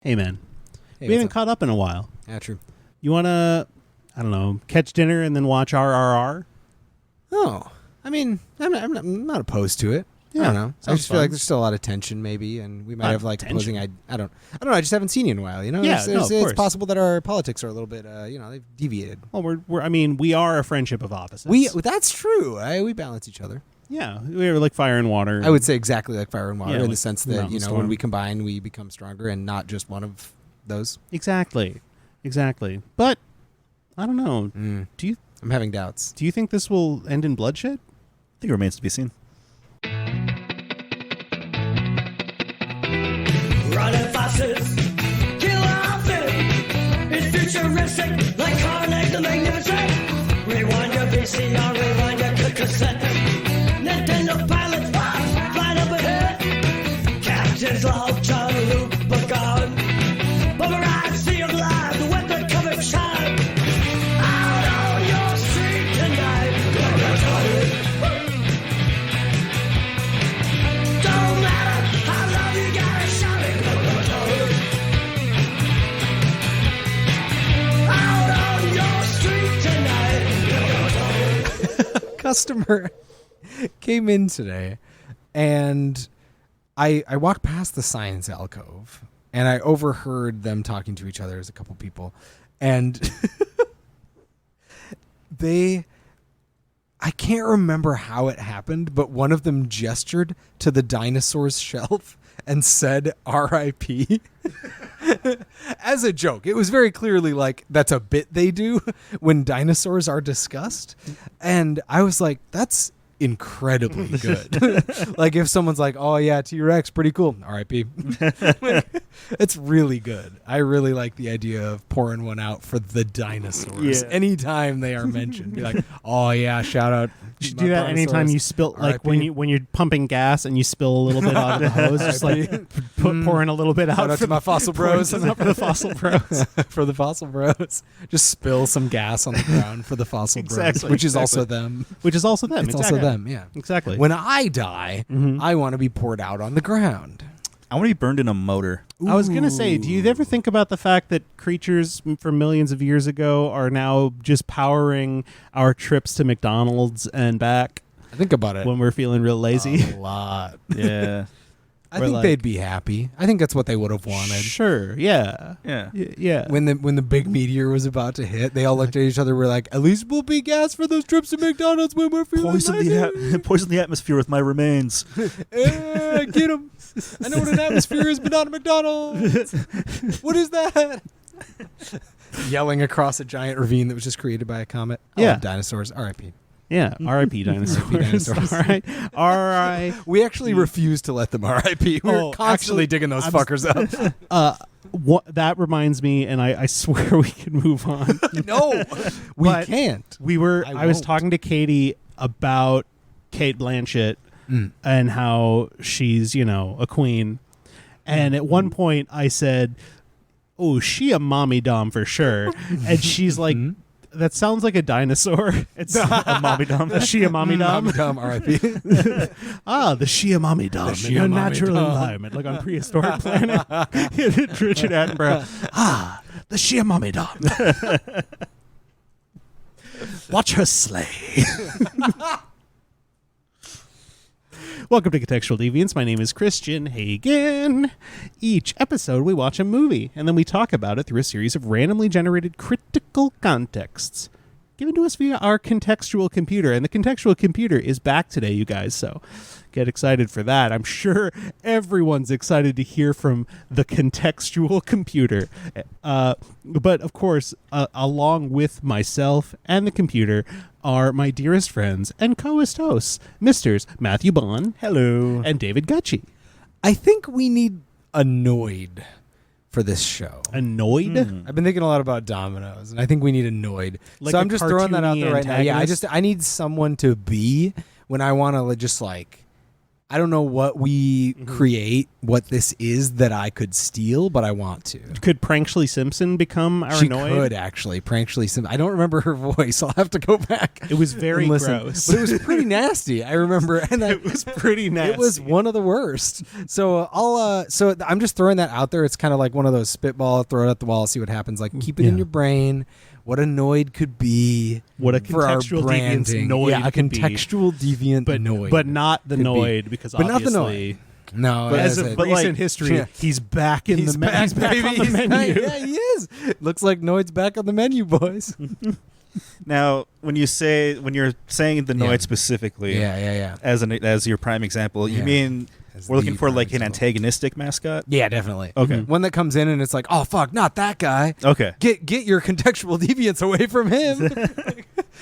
Hey, man. Hey, We haven't what's up? caught up in a while. Yeah, true. You want to, I don't know, catch dinner and then watch RRR? Oh, I mean, I'm not opposed to it. Yeah, I don't know. I sounds just feel like fun. there's still a lot of tension, maybe, and we might Lot have of like tension? opposing. I don't know. I just haven't seen you in a while. You know, Yeah, it's, no, it's, of it's course. possible that our politics are a little bit, they've deviated. Well, we are a friendship of opposites. That's true. We balance each other. Yeah, we're like fire and water. I would say exactly like fire and water Yeah, in like the sense that mountain when storm. we combine, we become stronger, and not just one of those. Exactly. But, I don't know. I'm having doubts. Do you think this will end in bloodshed? I think it remains to be seen. Running fastest, kill outfit. It's futuristic, like Carnegie the Magnificent. Rewind your VCR, rewind your cassette. Nintendo pilots, flying up ahead. Captain's log, John Luke, Bogard. Boomerang, sea of life, the weather covered shine. Out on your street tonight. Don't matter how loud you gotta shout it. Out on your street tonight. Customer came in today, and I walked past the science alcove, and I overheard them talking to each other as a couple people, and I can't remember how it happened, but one of them gestured to the dinosaur's shelf and said R.I.P. as a joke. It was very clearly like that's a bit they do when dinosaurs are discussed. And I was like, that's incredibly good. Like if someone's like, oh yeah, T-Rex, pretty cool. R.I.P. It's really good. I really like the idea of pouring one out for the dinosaurs. Yeah. Anytime they are mentioned. Be like, oh yeah, shout out. You should do that anytime you spill, like R.I.P. when you're pumping gas and you spill a little bit out of the hose, just like pouring a little bit out. Shout out for to my fossil pouring bros. some out for the fossil bros. For the fossil bros. Just spill some gas on the ground for the fossil bros, Exactly, which is exactly. also them. Which is also them. It's also them, yeah. Exactly. When I die, I want to be poured out on the ground. I want to be burned in a motor. I was going to say, do you ever think about the fact that creatures from millions of years ago are now just powering our trips to McDonald's and back I think about it when we're feeling real lazy? a lot. Yeah. I We're think like- they'd be happy. I think that's what they would have wanted. Sure, yeah. Yeah. Yeah. When the big meteor was about to hit, they all looked at each other. We're like, at least we'll be gas for those trips to McDonald's when we're feeling Poison lazy. poison the atmosphere with my remains. Get them. I know what an atmosphere is, but not a McDonald's. What is that? Yelling across a giant ravine that was just created by a comet. I Yeah. love dinosaurs. R.I.P. Yeah, R.I.P. dinosaurs. dinosaurs. All right. R.I. We actually refuse to let them R.I.P. We're Oh, constantly actually, digging those I'm- fuckers up. That reminds me, and I swear we can move on. No, we But can't. I was won't. talking to Katie about Kate Blanchett and how she's, a queen. And at one point I said, oh, Sheamommydom for sure. And she's like, that sounds like a dinosaur. It's A mommy dumb. Sheamommydom. Dumb R.I.P. The Sheamommydom in a natural Sheamommydom. environment, like on prehistoric planet. Richard Attenborough. The Sheamommydom. Watch her slay. Welcome to Contextual Deviants. My name is Christian Hagen. Each episode, we watch a movie, and then we talk about it through a series of randomly generated critical contexts given to us via our contextual computer. And the contextual computer is back today, you guys, so get excited for that. I'm sure everyone's excited to hear from the contextual computer. But, of course, along with myself and the computer are my dearest friends and co-host hosts, Misters Matthew Bond. Hello. And David Gutchie. I think we need annoyed for this show. Annoyed? I've been thinking a lot about dominoes, and I think we need annoyed. Like so a I'm just throwing that out cartoony there right now. Yeah, antagonist? I need someone to be when I want to just like, I don't know what we create, what this is that I could steal, but I want to. Could Prankshly Simpson become our She Noid? could actually. Prankshly Simpson. I don't remember her voice. I'll have to go back. It was very and listen. gross. But it was pretty nasty. I remember. And It was pretty nasty. It was one of the worst. So so I'm just throwing that out there. It's kind of like one of those spitball, throw it at the wall, see what happens. Like keep it in your brain. What a Noid could be. What a for our contextual deviant branding. Noid Yeah, a could be. contextual deviant but Noid. but not the could be. Noid because But not the obviously. No, But As as of a- recent history, yeah. he's back in he's the back, he's back baby. on the He's menu. back. Yeah, he is. Looks like Noid's back on the menu, boys. Now, when you're saying the Noid Yeah. specifically, Yeah. as your prime example, you Yeah. mean As we're looking the for prime like an example. antagonistic mascot? Yeah, definitely. Okay. One that comes in and it's like, oh fuck, not that guy. Okay. Get your contextual deviance away from him.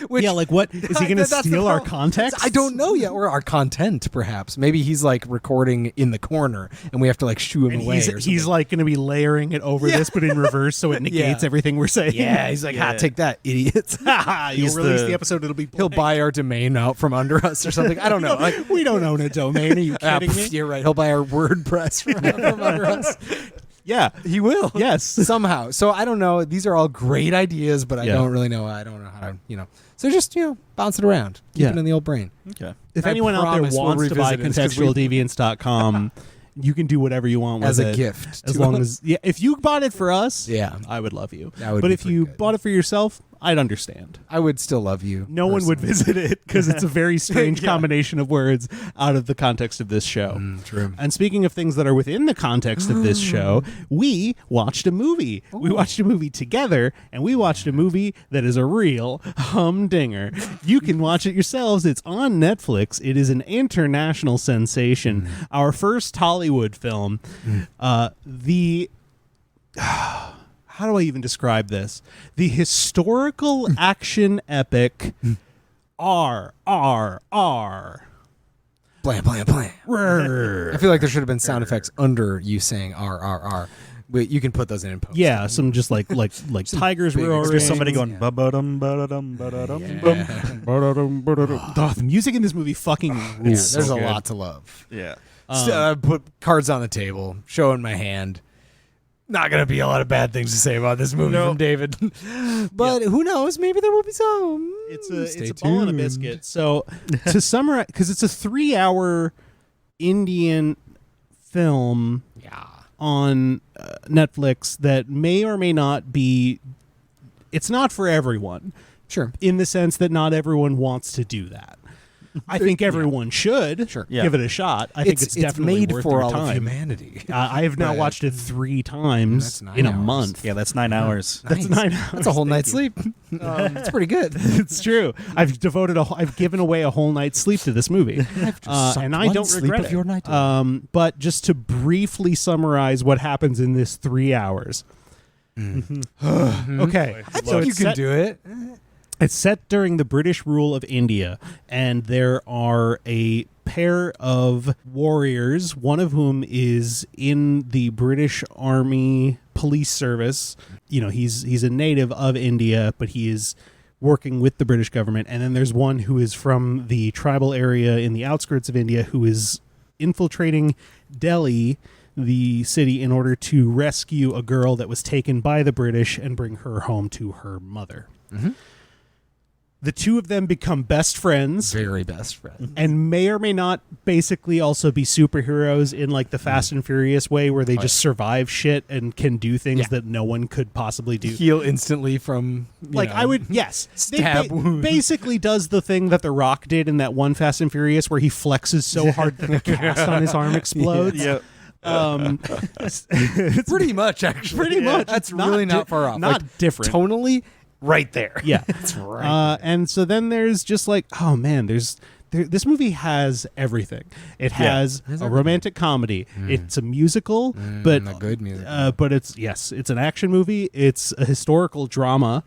Which, Yeah, like what is he going to That's the steal our problem. context? I don't know yet, or our content, perhaps. Maybe he's like recording in the corner, and we have to like shoo him And away. or he's something. like going to be layering it over this, but in reverse, so it negates Yeah. everything we're saying. yeah, he's like, Yeah. take that, idiots. You'll He's release the- the episode. It'll be He'll blank. buy our domain out from under us or something. I don't know. Like, We don't own a domain. Are you kidding me? You're right. He'll buy our WordPress from under us. Yeah. He will. Yes. Somehow. So I don't know. These are all great ideas, but I Yeah. don't really know. I don't know how to, So just, bounce it around. Keep Yeah. it in the old brain. Okay. If I anyone out there promise we'll wants to buy revisit this 'cause we- contextualdeviants.com, you can do whatever you want with As it. a gift. As to long us. as if you bought it for us, Yeah. I would love you. That would but be if pretty you good. bought it for yourself, I'd understand. I would still love you. No one would personally. visit it because it's a very strange Yeah. combination of words out of the context of this show. True. And speaking of things that are within the context of this show, we watched a movie. We watched a movie together, and we watched a movie that is a real humdinger. You can watch it yourselves. It's on Netflix. It is an international sensation. Our first Hollywood film. How do I even describe this? The historical action epic RRR. Blam, blam, blam. I feel like there should have been sound effects under you saying RRR. But you can put those in post. Yeah, some just like tigers big roaring. There's somebody going Yeah. ba-ba-dum, ba-da-dum, ba-da-dum, Yeah. bum. Oh, the music in this movie fucking Yeah, rules. there's So a good. lot to love. Yeah. I put cards on the table, showing my hand. Not going to be a lot of bad things to say about this movie No. from David. But who knows? Maybe there will be some. It's Stay a ball and a tuned. biscuit. So to summarize, because it's a 3-hour Indian film Yeah. on Netflix that may or may not be. It's not for everyone, Sure. in the sense that not everyone wants to do that. I think everyone should Sure. Yeah. give it a shot. I think it's definitely made worth for your all time. of humanity. I have now Right. watched it 3 times That's 9 in a hours. month. Yeah, that's 9 hours. That's Nice. 9 hours. That's a whole Thank night's you. sleep. It's pretty good. It's true. I've given away a whole night's sleep to this movie, and I don't regret it. Your night But just to briefly summarize what happens in this 3 hours. Okay, I think you can do it. It's set during the British rule of India, and there are a pair of warriors, one of whom is in the British Army Police Service. You know, he's a native of India, but he is working with the British government. And then there's one who is from the tribal area in the outskirts of India who is infiltrating Delhi, the city, in order to rescue a girl that was taken by the British and bring her home to her mother. The two of them become best friends Very best friend. and may or may not basically also be superheroes in like the Fast and Furious way, where they just survive shit and can do things Yeah. that no one could possibly do. Heal instantly from Like I would, yes, Stab wound. basically does the thing that The Rock did in that one Fast and Furious where he flexes so hard that the cast on his arm explodes. Yeah. pretty much actually. Pretty much. That's It's not really di- not far off. not Like, different. Tonally, right there. Yeah. That's right. And so then there's just like, oh man, this movie has everything. It has It has a everything. romantic comedy. It's a musical, but a good music. but it's an action movie. It's a historical drama.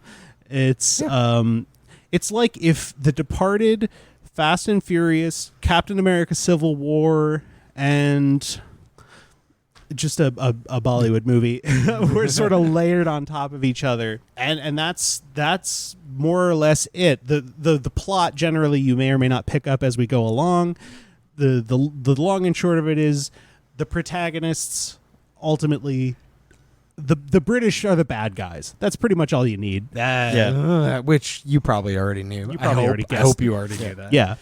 It's like if The Departed, Fast and Furious, Captain America: Civil War, and just a Bollywood movie were sort of layered on top of each other, and that's more or less it. The plot generally you may or may not pick up as we go along, the long and short of it is the protagonists ultimately. The British are the bad guys. That's pretty much all you need. Which you probably already knew. You probably already guessed. I hope you already knew that. Yeah.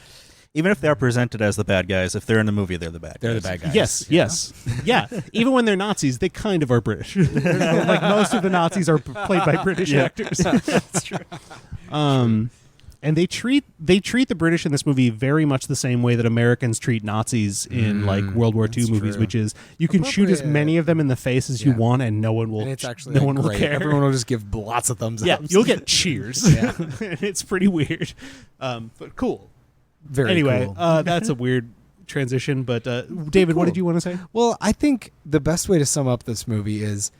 Even if they're presented as the bad guys, if they're in the movie, they're the bad guys. They're the bad guys. Yes. Yeah. Even when they're Nazis, they kind of are British. Like most of the Nazis are played by British actors. That's true. And they treat the British in this movie very much the same way that Americans treat Nazis in like World War II movies, true. which is you can shoot as Appropriate. many of them in the face as you Yeah. want, and no one will. And it's actually no one will great. care. Everyone will just give lots of thumbs Yeah, up. you'll get cheers. Yeah. It's pretty weird, but cool. Very Anyway, cool. that's a weird transition. But David, what Cool. did you want to say? Well, I think the best way to sum up this movie is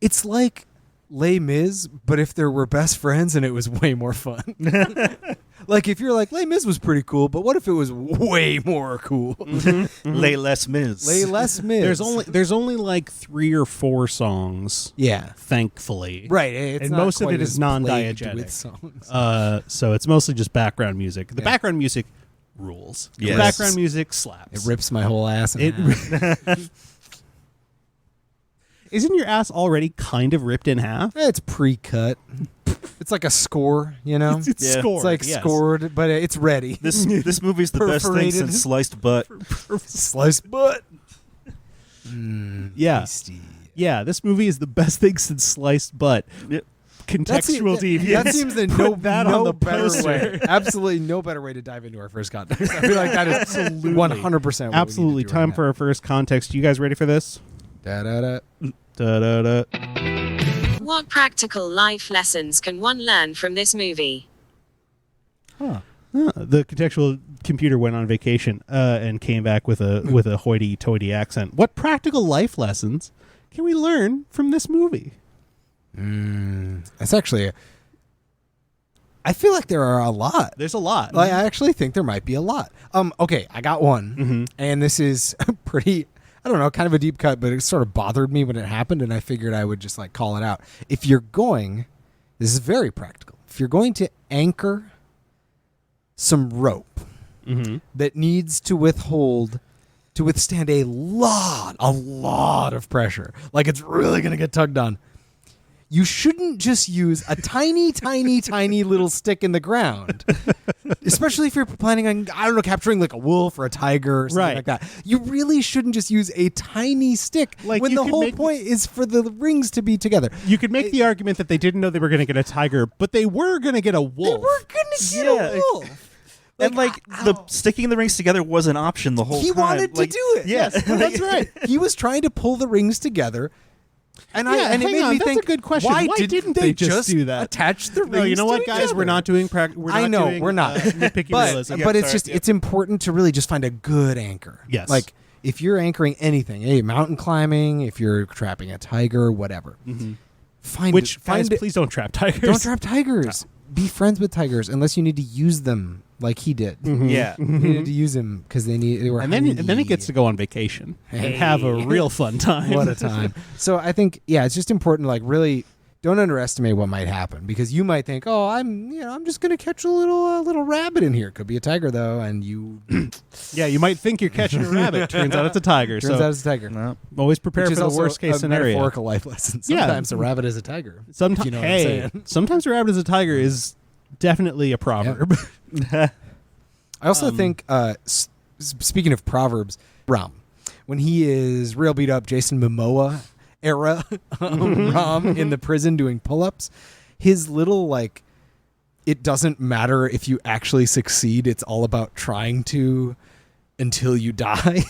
it's like Les Mis, but if there were best friends and it was way more fun. Like if you're like, Les Mis was pretty cool, but what if it was way more cool? Lay less Miz. Les Mis. There's only like 3 or 4 songs. Yeah. Thankfully. Right. It's And not most of quite it is as non-diegetic. plagued with songs. So it's mostly just background music. The Yeah. background music rules. Yes. The background music slaps. It rips my whole ass. It Isn't your ass already kind of ripped in half? It's pre-cut. It's like a score, you know? It's Yeah. scored. It's like yes. scored, but it's ready. This movie's the best thing Perforated. since sliced butt. Sliced butt. Yeah. Tasty. Yeah, this movie is the best thing since sliced butt. Yep. Contextual Deviants. That seems to Put that on the better poster. way. Absolutely no better way to dive into our first context. I feel like that is Absolutely. 100% Absolutely. Time for our first context. You guys ready for this? Da-da-da. Da-da-da. What practical life lessons can one learn from this movie? The contextual computer went on vacation and came back with a hoity-toity accent. What practical life lessons can we learn from this movie? That's actually... I feel like there are a lot. There's a lot. I actually think there might be a lot. Okay, I got one. And this is pretty... I don't know, kind of a deep cut, but it sort of bothered me when it happened, and I figured I would just like call it out. If you're going... This is very practical. If you're going to anchor some rope that needs to withstand a lot of pressure, like it's really going to get tugged on, you shouldn't just use a tiny, tiny, tiny little stick in the ground. Especially if you're planning on, I don't know, capturing like a wolf or a tiger or something like that. You really shouldn't just use a tiny stick Like, when you the could whole make- point is for the rings to be together. You could make the argument that they didn't know they were going to get a tiger, but they were going to get a wolf. They were going to get Yeah. a wolf. And the sticking the rings together was an option the whole He time. wanted to Like, do it. Yeah. Yes, that's right. He was trying to pull the rings together. And Yeah, and it hang made on, me that's think, a good question. Why didn't they just do that? Attach the rings. No, you know what, to guys? each We're other? not doing we're not I know doing, we're not. nitpicky realism. But it's sorry. just it's important to really just find a good anchor. Yes. Like if you're anchoring anything, mountain climbing, if you're trapping a tiger, whatever. Which, guys, please don't trap tigers. Don't trap tigers. Be friends with tigers unless you need to use them like he did. Yeah. You needed to use them because they were and then he gets to go on vacation and have a real fun time. What a time. So I think, it's just important to like really don't underestimate what might happen because you might think, oh, I'm just going to catch a little rabbit in here. Could be a tiger though. And you, Yeah, you might think you're catching a rabbit. Turns out it's a tiger. turns so out it's a tiger. No. always prepare Which for is the also worst case a scenario. metaphorical life lesson. Yeah. Sometimes a rabbit is a tiger. Sometimes, if you know what I'm hey, saying. sometimes a rabbit is a tiger is definitely a proverb. I also think, speaking of proverbs, Ram, when he is real beat up, Jason Momoa era Ram in the prison doing pull-ups, his little like, it doesn't matter if you actually succeed. It's all about trying to until you die.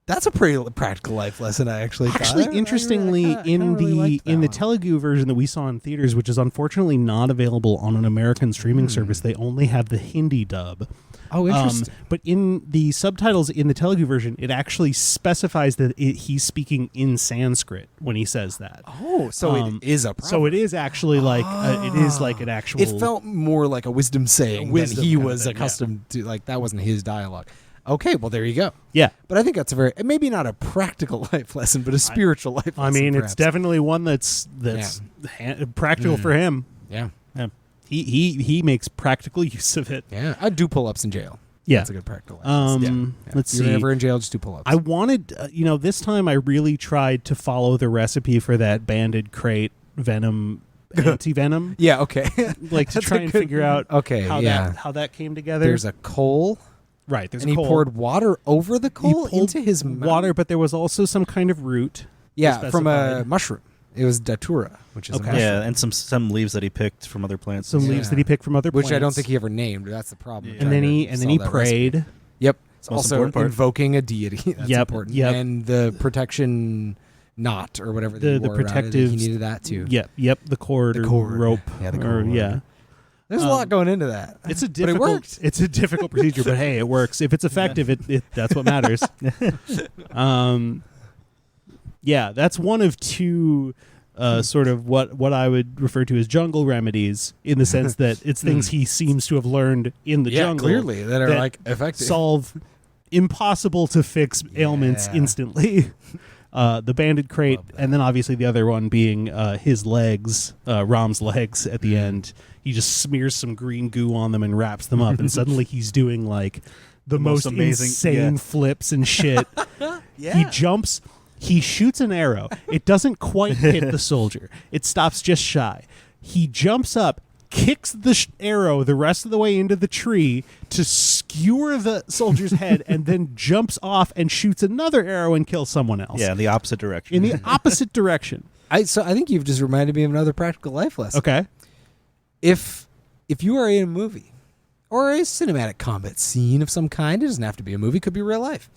That's a pretty practical life lesson, I actually thought. Actually, interestingly, in the one. Telugu version that we saw in theaters, which is unfortunately not available on an American streaming service, they only have the Hindi dub. Oh, interesting. But in the subtitles in the Telugu version, it actually specifies that he's speaking in Sanskrit when he says that. Oh, so it is a proverb. So it is actually like it is like an actual. It felt more like a wisdom saying wisdom than he kind of was thing, accustomed to. Like that wasn't his dialogue. Okay, well there you go. Yeah. But I think that's a very maybe not a practical life lesson, but a spiritual life lesson. I mean, perhaps. it's definitely one that's practical for him. Yeah. Yeah. He makes practical use of it. Yeah. I'd do pull-ups in jail. Yeah. That's a good practical life lesson. Let's If you're see. ever in jail, just do pull-ups. I wanted, this time I really tried to follow the recipe for that banded crate venom, anti-venom. yeah, okay. Like to That's try a and good- figure out Okay, how yeah. that came together. There's a coal, right. There's and a he coal. poured water over the He coal pulled into his mouth. water, but there was also some kind of root. Yeah, from a specified. mushroom. It was datura, which is Okay. a mushroom. Yeah, and some leaves that he picked from other plants. Some leaves Yeah. that he picked from other Which plants. I don't think he ever named. That's the problem. Yeah. And then he prayed. Yep. It's Most also important part. invoking a deity. That's Yep, important. yep. And the protection knot or whatever The he wore around it, protective- he needed that too. Yep. The cord, The or cord. rope. Yeah, the or- cord. yeah. There's a lot going into that. It's a But difficult. it worked. It's a difficult procedure, but hey, it works. If it's effective, it that's what matters. Yeah, that's one of two. Sort of what I would refer to as jungle remedies, in the sense that it's things he seems to have learned in the Yeah, jungle, clearly that are that like effective. solve impossible to fix ailments Yeah. instantly. The banded crate, Love that. and then obviously the other one being his legs, Rom's legs at Mm-hmm. the end. He just smears some green goo on them and wraps them up, and suddenly he's doing like the most amazing- insane yeah. flips and shit. He jumps. He shoots an arrow. It doesn't quite hit the soldier. It stops just shy. He jumps up, kicks the arrow the rest of the way into the tree to skewer the soldier's head, and then jumps off and shoots another arrow and kills someone else. Yeah, in the opposite direction. In the opposite direction. So I think you've just reminded me of another practical life lesson. Okay. If you are in a movie or a cinematic combat scene of some kind, it doesn't have to be a movie, it could be real life.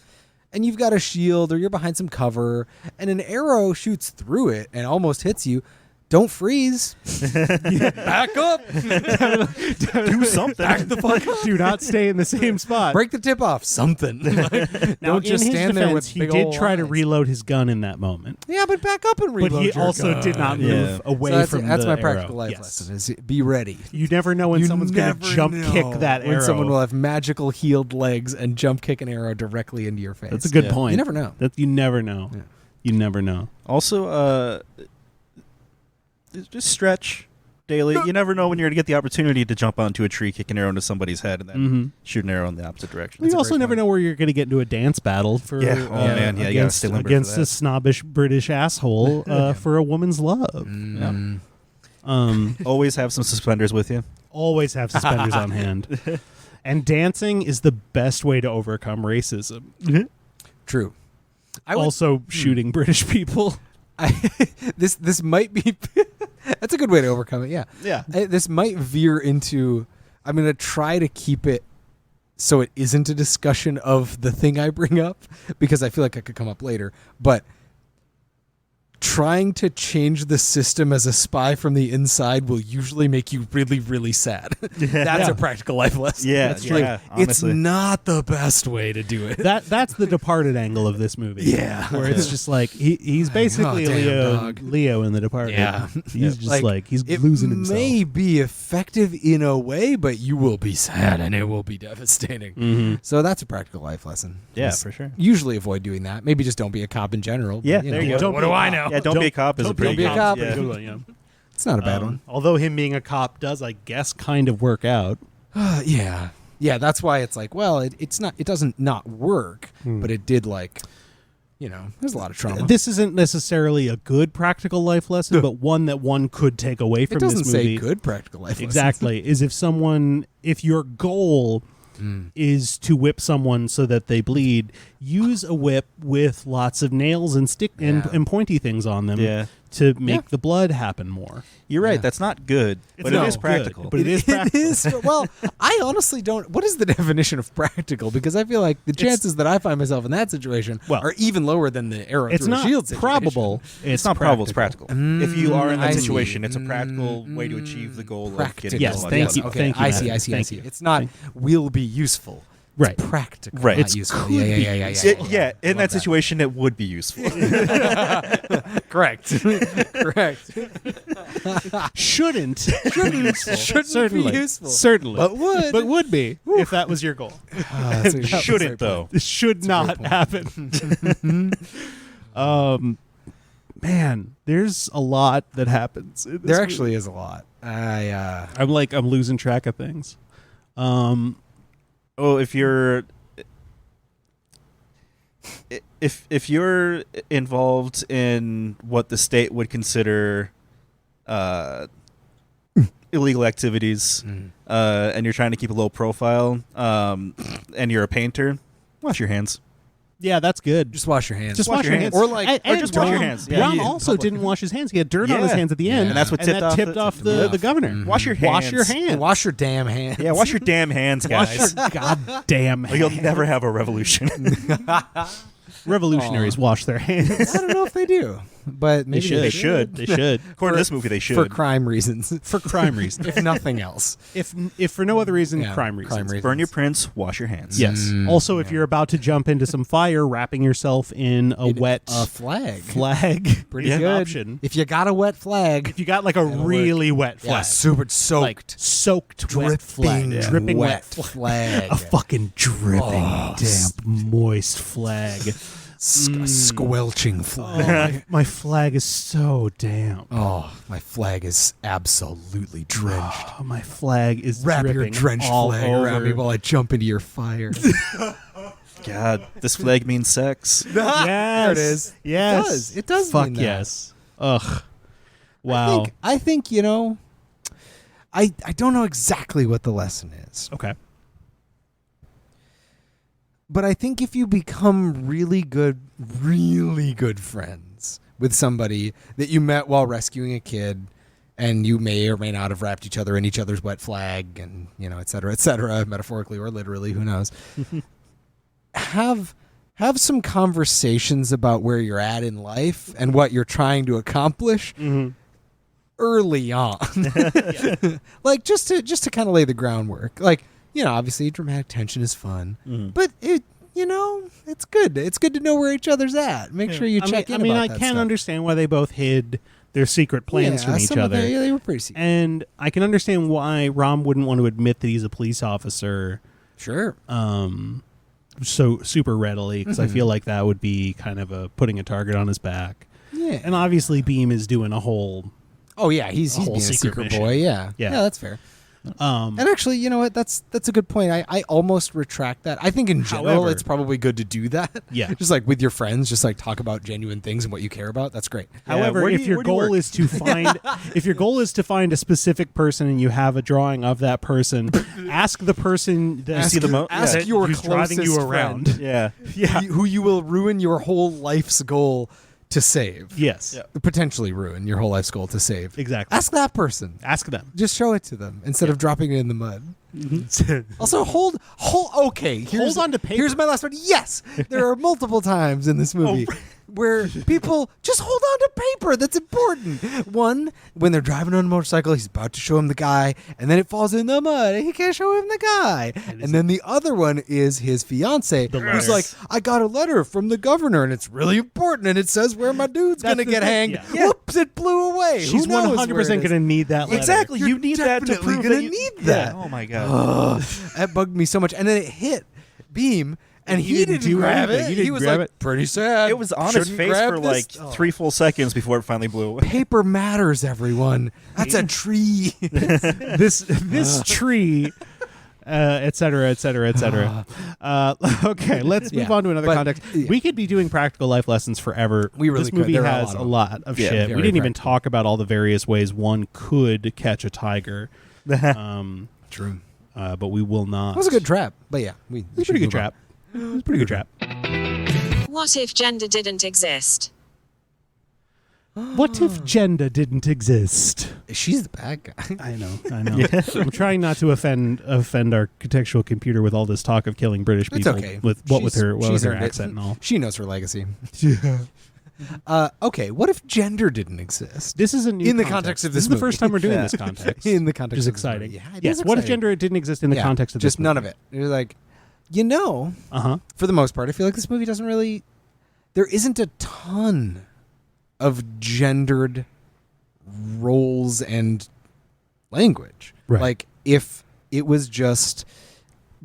And you've got a shield or you're behind some cover and an arrow shoots through it and almost hits you, don't freeze. Back up. do something. Back the fuck up. Do not stay in the same spot. Break the tip off. Something. Like, Now, don't just in his stand there defense, with he big did ol' try to eyes. reload his gun in that moment. Yeah, but back up and reload But he your also gun. did not Yeah. move away So that's, from that's the my practical arrow. life Yes. lesson is be ready. You never know when You someone's going to never jump know kick that arrow. when someone will have magical healed legs and jump kick an arrow directly into your face. That's a good Yeah. point. You never know. You never know. Yeah. You never know. Also, just stretch daily. You never know when you're going to get the opportunity to jump onto a tree, kick an arrow into somebody's head, and then Mm-hmm. shoot an arrow in the opposite direction. You a also great never point. know where you're going to get into a dance battle for Yeah. Oh, man. Yeah, you gotta against, stay limber for against that. a snobbish British asshole for a woman's love. Mm. Always have some suspenders with you. Always have suspenders on hand. And dancing is the best way to overcome racism. True. I would, Also shooting British people. this might be that's a good way to overcome it. Yeah. Yeah. This might veer into. I'm going to try to keep it so it isn't a discussion of the thing I bring up because I feel like it could come up later. But trying to change the system as a spy from the inside will usually make you really, really sad. That's a practical life lesson. Yeah, That's yeah, like, it's honestly. not the best way to do it. That's the Departed angle of this movie. Yeah. Where it's just like he's basically Oh, damn, Leo in The Departed. Yeah. He's just like he's it losing himself. may be effective in a way, but you will be sad and it will be devastating. Mm-hmm. So that's a practical life lesson. Yeah, Just for sure. Usually avoid doing that. Maybe just don't be a cop in general. Yeah, but, there you know, go. What do I know? Yeah, don't be a cop is a pretty be a good cop. Yeah. Good one, yeah. It's not a bad one. Although him being a cop does, I guess, kind of work out. Yeah. Yeah, that's why it's like, well, it's not. It doesn't not work, but it did there's a lot of trauma. This isn't necessarily a good practical life lesson, but one that one could take away from it doesn't this movie. say good practical life. Exactly. Is if your goal is to whip someone so that they bleed, use a whip with lots of nails and Yeah. and pointy things on them Yeah. to make the blood happen more. You're right. Yeah. That's not good, but not it is good, practical. but it is practical. It is. Well, I honestly don't. What is the definition of practical? Because I feel like the chances that I find myself in that situation Well, are even lower than the arrow It's through not a shield situation. probable. It's not probable. It's practical. If you are in that I see. situation, it's a practical way to achieve the goal of Practical. getting Yes, blood. thank you. Okay, Thank you, I Matt. see. I see. I Thank see. you. It's not will be useful. It's Right. practical. Right. Not It's useful. could Yeah. be Yeah. In Love that situation, it would be useful. Correct. Correct. Shouldn't Shouldn't certainly be useful. certainly, But would. be if that was your goal. That was a Shouldn't great point. though. It should not point. happen. Man, there's a lot that happens. in this There movie. actually is a lot. I'm losing track of things. if you're if you're involved in what the state would consider illegal activities, and you're trying to keep a low profile, and you're a painter, wash your hands. Yeah, that's good. Just wash your hands. Just wash your hands. Or like, and just wash your Rom- hands. Yeah. Rom Yeah, in also public. didn't wash his hands. He had dirt on his Yeah. hands at the end. And that's what that tipped off Yeah. the governor. Wash your hands. Wash your hands. wash your damn hands. Yeah, wash your damn hands, Wash guys. your goddamn Or you'll hands. never have a revolution. Revolutionaries wash their hands. I don't know if they do, but maybe They should. They should. According to this movie, they should. for crime reasons, For crime reasons. if nothing else. if for no other reason, Yeah, crime reasons. Burn your prints, wash your hands. Yes. Also, if you're about to jump into some fire, wrapping yourself in a wet A flag. flag. Pretty is an good. option. If you got a wet flag, If you got like a really wet flag. yeah, super soaked, Like soaked wet flag. dripping, Dripping wet flag. A fucking dripping, damp, moist flag. Squelching Oh, flag. my flag is so damp. Oh, my flag is absolutely drenched. Oh, my flag is Wrap your dripping drenched all flag over. around me while I jump into your fire. God, this flag means sex. Yes. There it is. Yes. It does Fuck mean that. yes. Ugh. Wow. I think you know, I don't know exactly what the lesson is, Okay. but I think if you become really good friends with somebody that you met while rescuing a kid, and you may or may not have wrapped each other in each other's wet flag, and et cetera, metaphorically or literally, who knows, have some conversations about where you're at in life and what you're trying to accomplish early on. Like just to kind of lay the groundwork. Like, obviously dramatic tension is fun, but it's good. It's good to know where each other's at. Make sure you check in. I mean, about I that can stuff. understand why they both hid their secret plans from each some of other. they were pretty secret. And I can understand why Rom wouldn't want to admit that he's a police officer Sure. so super readily, because I feel like that would be kind of putting a target on his back. Yeah. And obviously Bheem is doing a whole Oh yeah, he's whole being a secret secret mission. boy. Yeah. Yeah. That's fair. And actually, you know what? That's a good point. I almost retract that. I think in general, However- it's probably good to do that. Yeah. Just like with your friends, just like talk about genuine things and what you care about. That's great. However, where do if you- your where do you goal work? is to find if your goal is to find a specific person and you have a drawing of that person, ask the person that Ask see the your, mo- ask that your who's driving closest you around. friend, Yeah. Yeah. who you will ruin your whole life's goal to save. Yes. Yeah. Potentially ruin your whole life's goal to save. Exactly. Ask that person. Ask them. Just show it to them instead of dropping it in the mud. Also, hold. Okay, Hold on to paper. Here's my last one. Yes, there are multiple times in this movie where people just hold on to paper. That's important. One, when they're driving on a motorcycle, he's about to show him the guy, and then it falls in the mud, and he can't show him the guy. And then the other one is his fiance, who's letter. like, "I got a letter from the governor, and it's really important, and it says where my dude's That's gonna the get thing, hanged. yeah. Whoops, it blew away. She's Who knows 100% where it going is? to need that letter. Exactly. You're You need that to definitely prove gonna that you need Yeah. that. Oh my god. That bugged me so much. And then it hit Bheem, and he didn't do grab anything. it. He didn't was grab like, it. pretty sad. It was on his Shouldn't face grab for this. like 3 full seconds before it finally blew away. Paper matters, everyone. That's a tree. this tree, et cetera, et cetera, et cetera. Okay, let's move Yeah, on to another but- context. yeah. We could be doing practical life lessons forever. We really this could. movie There are a has lot a of lot of Yeah, shit. We very didn't even practical. talk about all the various ways one could catch a tiger. True. But we will not. It was a good trap. But yeah, we It was a pretty good trap. It was a pretty good trap. What if gender didn't exist? What if gender didn't exist? She's the bad guy. I know. I'm trying not to offend our contextual computer with all this talk of killing British It's people. okay. With her she's her earned it. accent and all. She knows her legacy. Okay, what if gender didn't exist? This is a new In the context of This this is the movie. first time we're doing Yeah. this context. In the context which is of this movie. exciting. Yeah, it Yes. is What if exciting. gender didn't exist in the Yeah, context of just this none movie? of it? You're like, for the most part, I feel like this movie doesn't really. There isn't a ton of gendered roles and language. Right. Like if it was just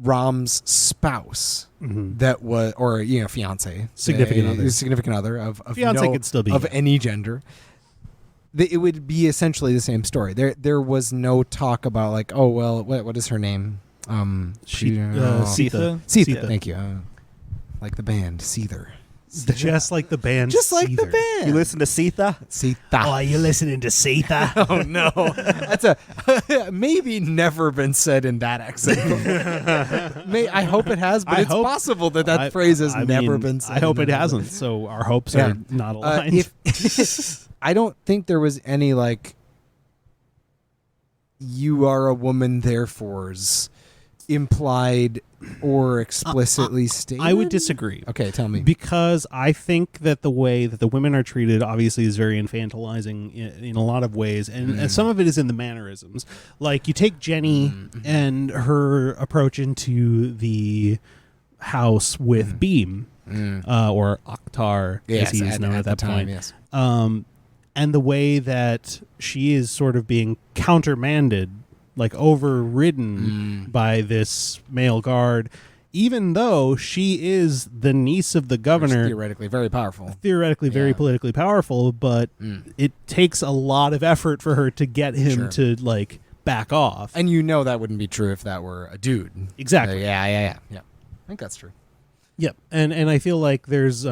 Rom's spouse that was, or fiance, Significant other. significant other of Fiance no- could still be, of yeah. any gender. It would be essentially the same story. There was no talk about like, oh well, what is her name? Seetha? Seetha. Thank you. Like the band, Seether. Just like the band. Just like the Seether. band. You listen to Seetha? Seetha. Oh, you listening to Seetha? Oh no, that's a maybe never been said in that accent. I hope it has, but it's possible that phrase has never been said. I hope in it another. hasn't. So our hopes are not aligned. I don't think there was any like "you are a woman, therefore's" implied or explicitly stated. I would disagree. Okay, tell me. Because I think that the way that the women are treated obviously is very infantilizing in a lot of ways, and some of it is in the mannerisms. Like you take Jenny and her approach into the house with Bheem, or Akhtar, as he is known at that point. Yes. And the way that she is sort of being countermanded, like overridden by this male guard, even though she is the niece of the governor. Theoretically very powerful. Theoretically very politically powerful, but it takes a lot of effort for her to get him to like back off. And you know that wouldn't be true if that were a dude. Exactly. Yeah. I think that's true. Yep. And I feel like there's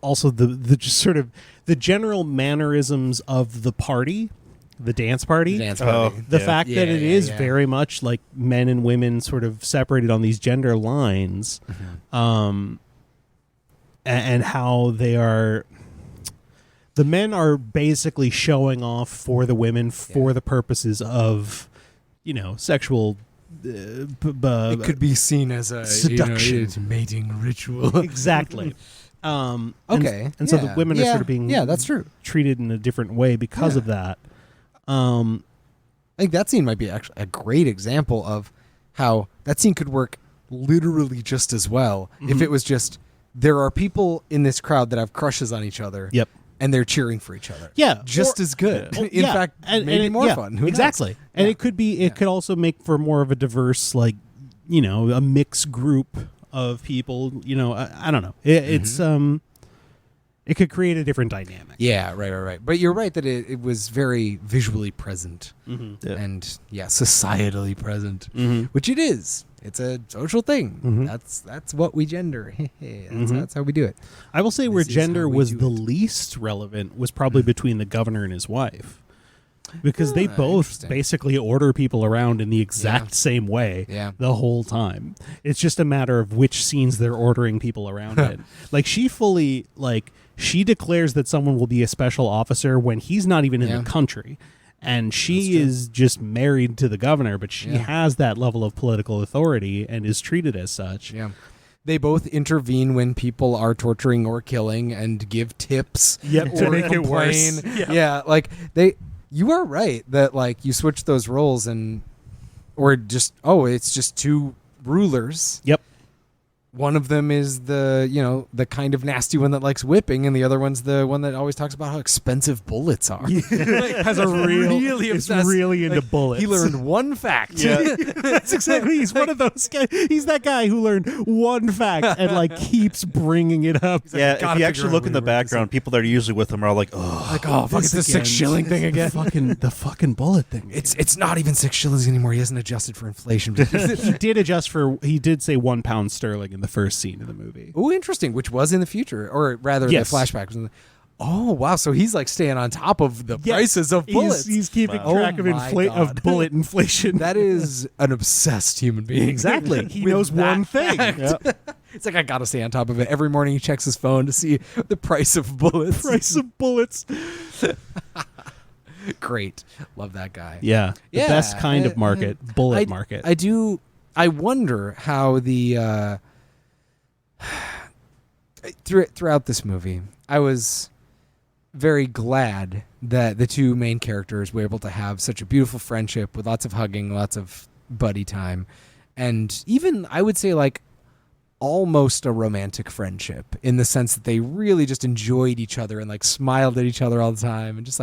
also the just sort of the general mannerisms of the party. The dance party. The fact that it is very much like men and women sort of separated on these gender lines, and how they are. The men are basically showing off for the women for the purposes of, sexual. It could be seen as a seduction, mating ritual. Exactly. Okay. And so the women are sort of being that's true. treated in a different way because of that. I think that scene might be actually a great example of how that scene could work literally just as well if it was just there are people in this crowd that have crushes on each other. Yep. And they're cheering for each other. Yeah. Just as good. In fact, maybe more fun. Who exactly. knows? And it could be, it could also make for more of a diverse, like, a mixed group of people. I don't know. It's, it could create a different dynamic. Yeah, right. But you're right that it was very visually present and, societally present, which it is. It's a social thing. That's what we gender. That's how we do it. I will say where gender was the least relevant was probably between the governor and his wife. Because they both basically order people around in the exact same way the whole time. It's just a matter of which scenes they're ordering people around in. Like she fully, she declares that someone will be a special officer when he's not even in the country. And she is just married to the governor, but she has that level of political authority and is treated as such. Yeah. They both intervene when people are torturing or killing and give tips to make it worse. You are right that you switch those roles it's just two rulers. Yep. One of them is the kind of nasty one that likes whipping, and the other one's the one that always talks about how expensive bullets are. Has a really obsessed. Really into bullets. He learned one fact. Yeah. That's exactly. He's one of those guys. He's that guy who learned one fact and keeps bringing it up. Yeah, if you actually look in the background, people that are usually with him are like, fuck, it's the 6 shilling thing again. The fucking bullet thing. It's not even 6 shillings anymore. He hasn't adjusted for inflation. He did say £1 sterling in the first scene of the movie. Oh, interesting. Which was in the future, or rather, the flashback was in the. Oh wow! So he's staying on top of the prices of bullets. He's keeping track of bullet inflation. That is an obsessed human being. Exactly. He knows one thing. Yep. It's I gotta stay on top of it. Every morning he checks his phone to see the price of bullets. Great. Love that guy. Yeah. The best kind of market. Bullet market. I wonder how the throughout this movie, I was very glad that the two main characters were able to have such a beautiful friendship with lots of hugging, lots of buddy time, and even I would say almost a romantic friendship in the sense that they really just enjoyed each other and smiled at each other all the time and just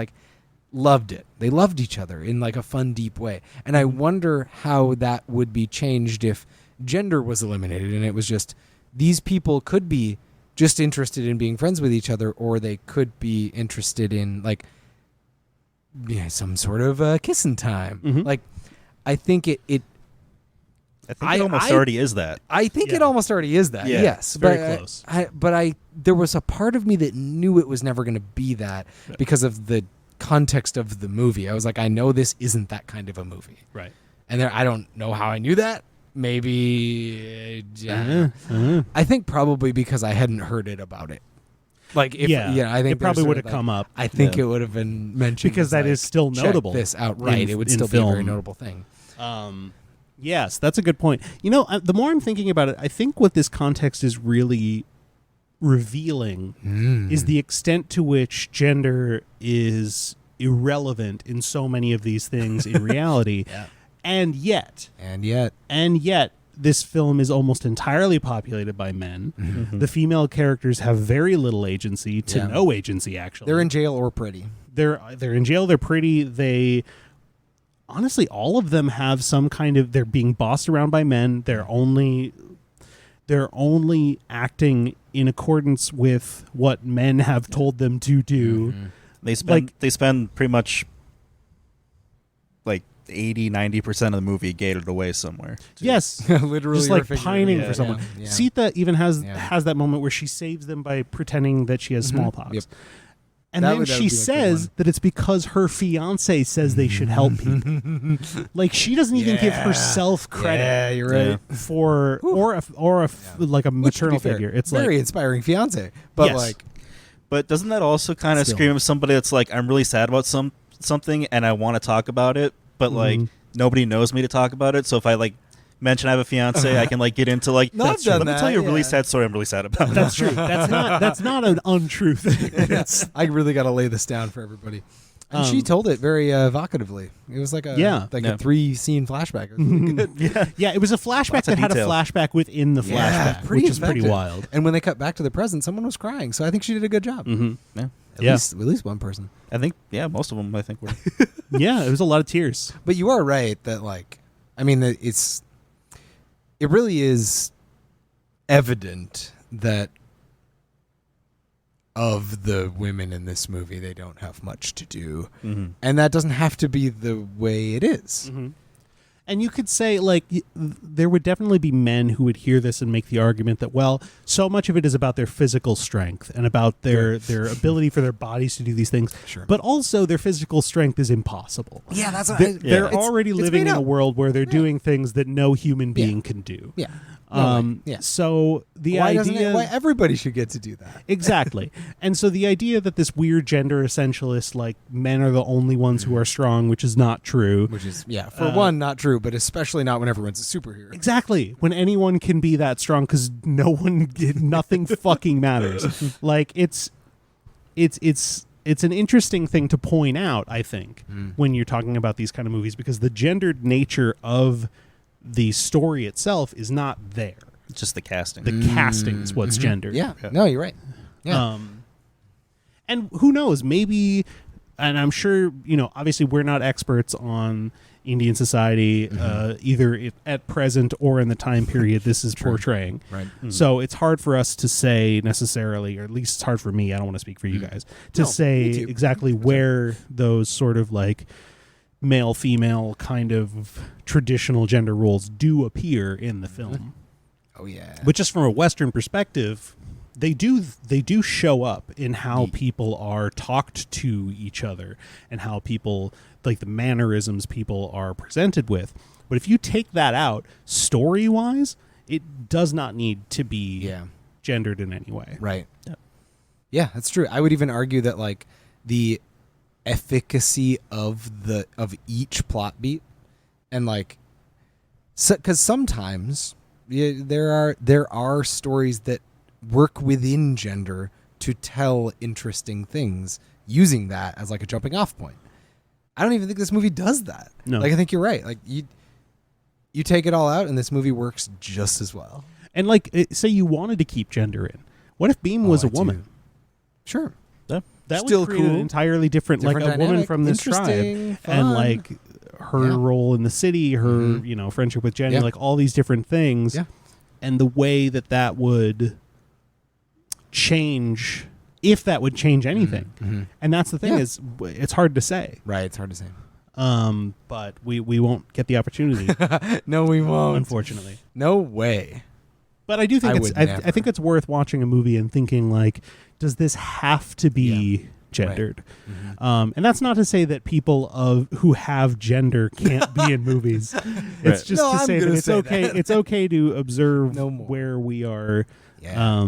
loved it. They loved each other in a fun, deep way. And I wonder how that would be changed if gender was eliminated and it was just these people could be just interested in being friends with each other, or they could be interested in some sort of kissing time. I think it I think it almost already is that. I think it Yeah. almost already is that. Yeah. Yes, Very but close. There was a part of me that knew it was never going to be that because of the context of the movie. I was like, I know this isn't that kind of a movie, Right. and I don't know how I knew that. Maybe I think probably because I hadn't heard it about it. Like if I think it probably there's would have sort of come up I think Yeah. it would have been mentioned because as, that like, is still check notable. this out, right? It would in still be a very film. notable thing. Yes, that's a good point. You know, the more I'm thinking about it, I think what this context is really revealing is the extent to which gender is irrelevant in so many of these things in reality. And yet, this film is almost entirely populated by men. The female characters have very little agency to no agency, actually. They're in jail or pretty. They're in jail, they're pretty, they honestly, all of them have some kind of, they're being bossed around by men. They're only acting in accordance with what men have told them to do. They spend pretty much like 80-90% of the movie gated away somewhere. Yes. Literally, just or like figuratively. pining Yeah. for someone. Yeah. Sita even has Yeah. that moment where she saves them by pretending that she has smallpox. Yep. And That then would she be a good says one. that it's because her fiance says they should help people. Like she doesn't even give herself credit Yeah, you're right. for like a Which, to be maternal fair, figure. It's very like inspiring fiance, but Yes. like But doesn't that also kind of Still. scream of somebody that's like, I'm really sad about something and I want to talk about it, but like nobody knows me to talk about it. So if I like mention I have a fiance, I can like get into like, No, I've let done me that, tell you a really yeah. sad story I'm really sad about. that's true. That's not an untrue thing. I really got to lay this down for everybody. And she told it very evocatively. It was like a Yeah. a 3-scene flashback. It was really good. Yeah, it was a flashback Lots of that had a detail. flashback within the flashback, pretty which is pretty effective. wild. And when they cut back to the present, someone was crying. So I think she did a good job. Yeah. At least one person. I think, most of them I think were. Yeah, it was a lot of tears. But you are right that like, I mean, it really is evident that of the women in this movie, they don't have much to do. And that doesn't have to be the way it is. And you could say, like, there would definitely be men who would hear this and make the argument that, well, so much of it is about their physical strength and about their ability for their bodies to do these things. Sure. But also their physical strength is impossible. Yeah, that's They're It's- already it's living made in a up. world where they're doing things that no human being can do. Yeah. No way. Yeah. So the Why doesn't idea... why everybody should get to do that? Exactly. And so the idea that this weird gender essentialist, like, men are the only ones who are strong, which is not true. Which is, for one, not true, but especially not when everyone's a superhero. Exactly. When anyone can be that strong because nothing fucking matters. Like, it's an interesting thing to point out, I think, when you're talking about these kind of movies, because the gendered nature of the story itself is not there. It's just the casting. The casting is what's gendered. Yeah. No, you're right. Yeah. And who knows, maybe, and I'm sure, obviously we're not experts on Indian society, either at present or in the time period this is portraying. Right. So it's hard for us to say necessarily, or at least it's hard for me, I don't want to speak for you guys, to say me too. exactly where those sort of like male-female kind of traditional gender roles do appear in the film. Oh, yeah. But just from a Western perspective, they do show up in how people are talked to each other and how people, like the mannerisms people are presented with. But if you take that out, story-wise, it does not need to be gendered in any way. Right. Yeah, that's true. I would even argue that like the efficacy of each plot beat, and like, because sometimes there are stories that work within gender to tell interesting things using that as like a jumping off point. I don't even think this movie does that. No. Like, I think you're right. Like you take it all out and this movie works just as well. And like, say you wanted to keep gender in. What if Bheem was I a woman? do. Sure. That Still would create an cool. entirely different like a woman dynamic, from this tribe, interesting, and fun. like her role in the city, her friendship with Jenny, Yeah. like all these different things, Yeah. and the way that would change, if that would change anything. And that's the thing, Yeah. is it's hard to say. Right. It's hard to say. But we won't get the opportunity, No, we won't. unfortunately. No way. But I do think I think it's worth watching a movie and thinking like, does this have to be gendered? Right. And that's not to say that people who have gender can't be in movies. It's just No, to I'm say that gonna it's say okay. that. It's okay to observe No more. where we are Yeah.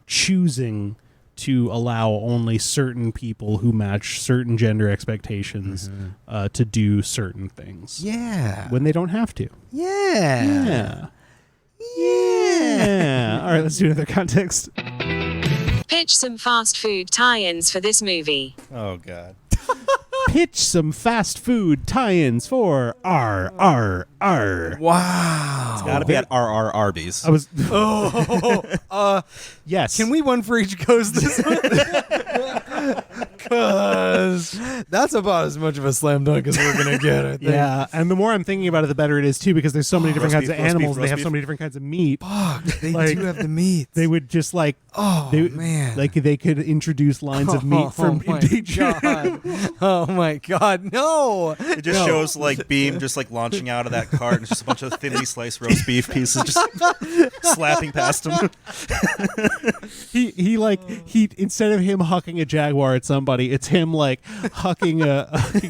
choosing to allow only certain people who match certain gender expectations to do certain things Yeah. when they don't have to. Yeah. Yeah. All right, let's do another context. Pitch some fast food tie-ins for this movie. Oh God. Pitch some fast food tie-ins for RRR. Wow. Gotta be at RRRby's. I was yes. Can we one for each goes this one? Because that's about as much of a slam dunk as we're going to get, I think. Yeah, and the more I'm thinking about it, the better it is too, because there's so many different Roast kinds of beef, roast animals. beef, They have roast so beef. many different kinds of meat. Fuck, they Like, do have the meat. They would just like, Oh, they, man. like they could introduce lines of meat from my endangered. God. Oh, my God. No. It just shows like Beam just like launching out of that cart, and it's just a bunch of thinly sliced roast beef pieces just slapping past him. He instead of him hucking a jaguar at somebody, it's him like hucking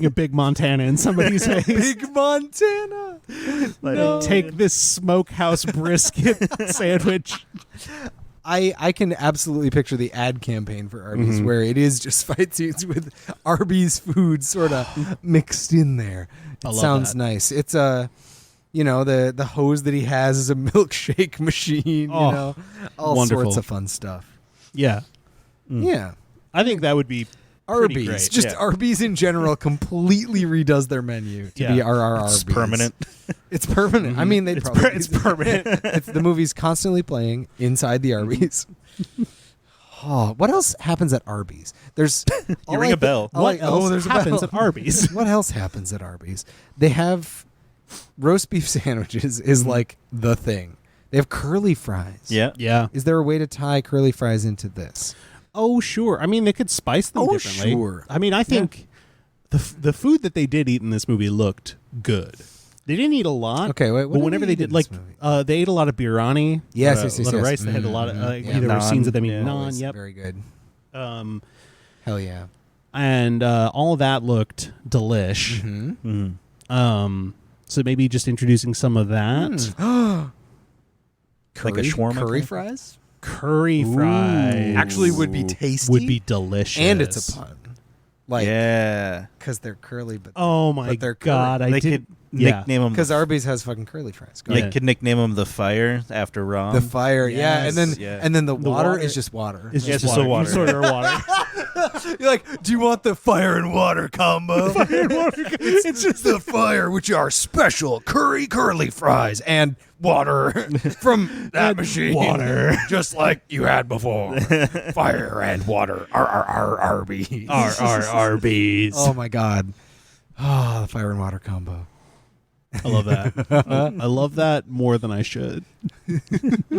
a big Montana in somebody's face. Big Montana. Like, take this smokehouse brisket sandwich. I can absolutely picture the ad campaign for Arby's where it is just fight scenes with Arby's food sort of mixed in there. It love sounds that. nice. It's the hose that he has is a milkshake machine, Oh, all wonderful. sorts of fun stuff. Yeah, Yeah. I think that would be pretty Arby's, great. just Yeah. Arby's in general completely redoes their menu to be Yeah. RRRby. It's permanent. It's permanent. I mean, It's permanent. It's the movie's constantly playing inside the Arby's. Oh, what else happens at Arby's? There's You ring a bell. What else there's a happens bell. at Arby's? What else happens at Arby's? They have roast beef sandwiches is like the thing. They have curly fries. Yeah. Yeah. Is there a way to tie curly fries into this? Oh, sure. I mean, they could spice them Oh, differently. sure. I mean, I think the food that they did eat in this movie looked good. They didn't eat a lot. Okay, wait, what but did whenever they they eat in did, like, this movie? they ate a lot of biryani. Yes, a yes, yes, lot of yes. rice. They had a lot of Yeah. there were Naan, scenes of them eating yeah. naan. Always Yep. very good. Um, Hell yeah. and all of that looked delish. Mm-hmm. So maybe just introducing some of that Like a shawarma curry kind? fries curry fries actually would be tasty. would be delicious, and it's a pun. Like, Yeah. because they're curly, but Oh my But they're god! curry. I They did. could Yeah. nickname them. because Arby's has fucking curly fries. Go They Yeah. ahead. could nickname them the Fire after Rom. The fire, yeah, and then Yes, yeah. and then the water water is just water. It's Yeah, just it's just water. water. You sort of water. You're like, do you want the fire and water combo? it's just the fire, which are special curly fries and water from that machine. water. just like you had before. Fire and water. RRRby. RRRBs. Oh my god. Oh, the fire and water combo. I love that. I love that more than I should.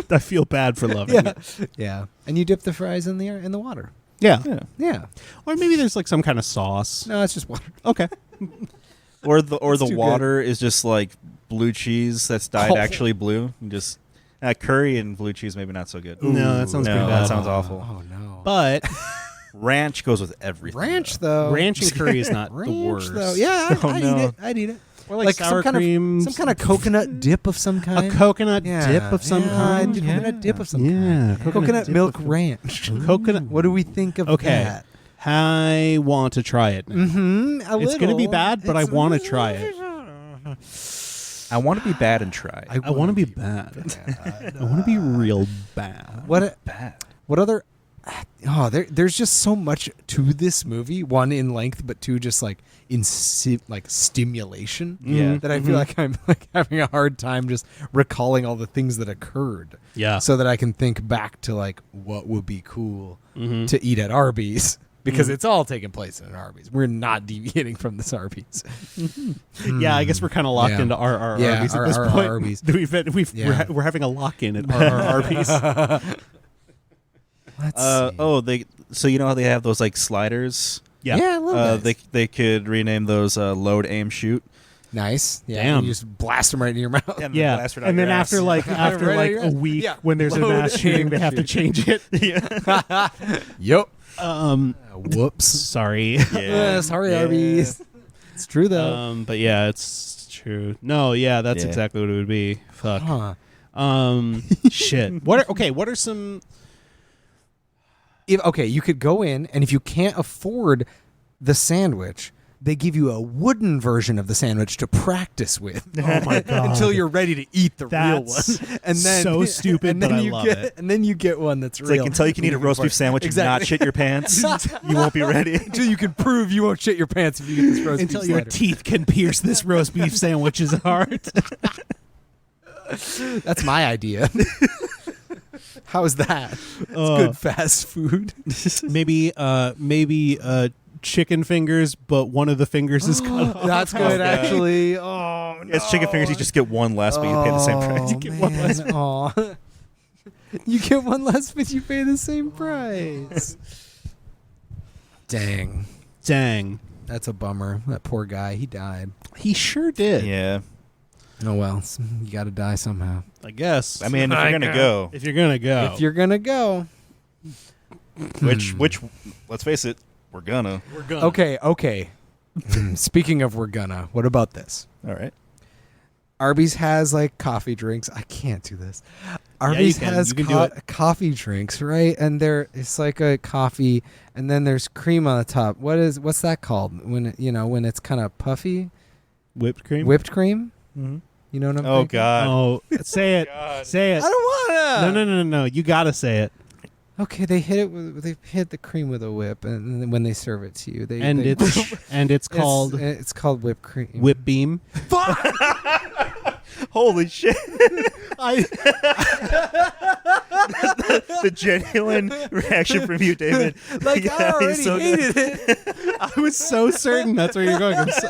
I feel bad for loving Yeah, it. yeah. And you dip the fries in the water. Yeah. Yeah. Yeah. Or maybe there's like some kind of sauce. No, it's just water. Okay. Or the It's too water is just like blue cheese that's dyed Oh. actually blue. You just curry and blue cheese maybe not so good. No, that sounds No, pretty that bad. sounds awful. Oh no. But Ranch goes with everything. Ranch though. though. ranch and curry is not Ranch, the worst. though. Yeah, Oh, I'd no. eat it. I'd eat it. Or like sour some cream. some kind of coconut dip of some kind. a coconut Yeah, dip of some yeah, kind. Coconut dip of some Yeah, kind. coconut dip milk of- ranch. Coconut. What do we think of Okay. that? I want to try it now. Mm-hmm. It's going to be bad, but I want to try it. I want to be bad and try. I want to be bad. I want to be real bad. bad. What other? Oh, there's just so much to this movie. One, in length, but two, just like in stimulation. Yeah. That I feel like I'm like having a hard time just recalling all the things that occurred. Yeah. So that I can think back to like what would be cool Mm-hmm. to eat at Arby's. Because it's all taking place in an Arby's. We're not deviating from this Arby's. Yeah, I guess we're kind of locked Yeah. into RR Yeah, Arby's at this RR point. Arby's. We're we're having a lock-in at RR Arby's. Let's see. So you know how they have those like sliders Yeah. Yeah, I love that. They could rename those load, aim, shoot. Nice. Yeah, Damn. you just blast them right in your mouth. And Yeah, blast it out and then your after ass. like Right a on. week Yeah. when there's a Load mass shooting, and they have to shoot. change it. Yep. Whoops. Sorry. Yeah. Sorry, Yeah. Arby's. It's true though. But yeah, it's true. No, yeah, that's Yeah. exactly what it would be. Fuck. Huh. Shit. What are some Okay, you could go in, and if you can't afford the sandwich, they give you a wooden version of the sandwich to practice with. Oh my god. Until you're ready to eat the That's real one, and then so stupid, and then but I you love get, it. And then you get one that's It's real. like until you can eat a roast beef sandwich and not Exactly. shit your pants, you won't be ready. Until you can prove you won't shit your pants if you get this roast until beef your slider. teeth can pierce this roast beef sandwich's heart. That's my idea. How is that? It's good fast food. maybe chicken fingers, but one of the fingers is cut off. That's good, God. actually. Oh, no. It's chicken fingers. You just get one less, but you pay the same price. You get one less. Aw. You get one less, but you pay the same price. Dang. Dang. That's a bummer. That poor guy. He died. He sure did. Yeah. Oh, well. You got to die somehow. I guess. I mean, if you're gonna go, if you're gonna go. If you're going to go. which, let's face it, we're gonna. we're gonna. Okay. Speaking of we're gonna, what about this? All right. Arby's has like coffee drinks. I can't do this. Arby's can. has You can do it. coffee drinks, right? And it's like a coffee, and then there's cream on the top. What's that called? When when it's kind of puffy, Whipped cream? whipped cream. Mm-hmm. You know what I'm Oh thinking? God. Oh, say it. Say I it. don't wanna. No. You gotta say it. Okay, they hit the cream with a whip, and then when they serve it to you, It's called it's called whipped cream. Whip Beam. Holy shit! I The genuine reaction from you, David. Like I Yeah, already he's so hated good. it. I was so certain that's where you're going. I'm so-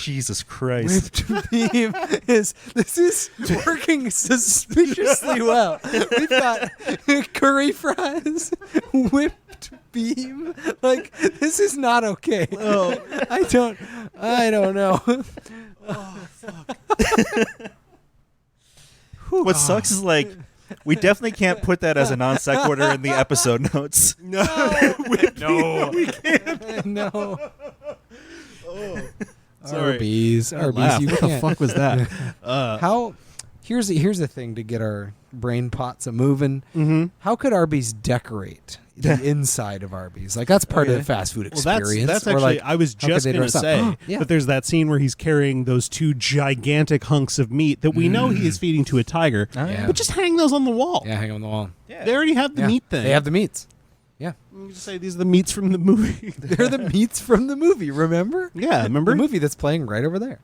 Jesus Christ. Whipped beam is working suspiciously well. We've got curry fries, whipped beam. Like this is not okay. Oh. I don't know. What sucks is like we definitely can't put that as a non sequitur in the episode notes. No, we can't. no. Sorry. Arby's, I laughed. you What the can't. fuck was that? How? Here's the thing to get our brain pots a moving. Mm-hmm. How could Arby's decorate the inside of Arby's? Like that's part of the fast food Well, experience. that's Or, actually. like, I was how could just they gonna dress up? say, Yeah. but there's that scene where he's carrying those two gigantic hunks of meat that we know he is feeding to a tiger. Yeah. But just hang those on the wall. Yeah, hang on the wall. They already have the Yeah. meat thing. They have the meats. You can just say these are the meats from the movie. They're the meats from the movie. Remember? Yeah, remember? The movie that's playing right over there.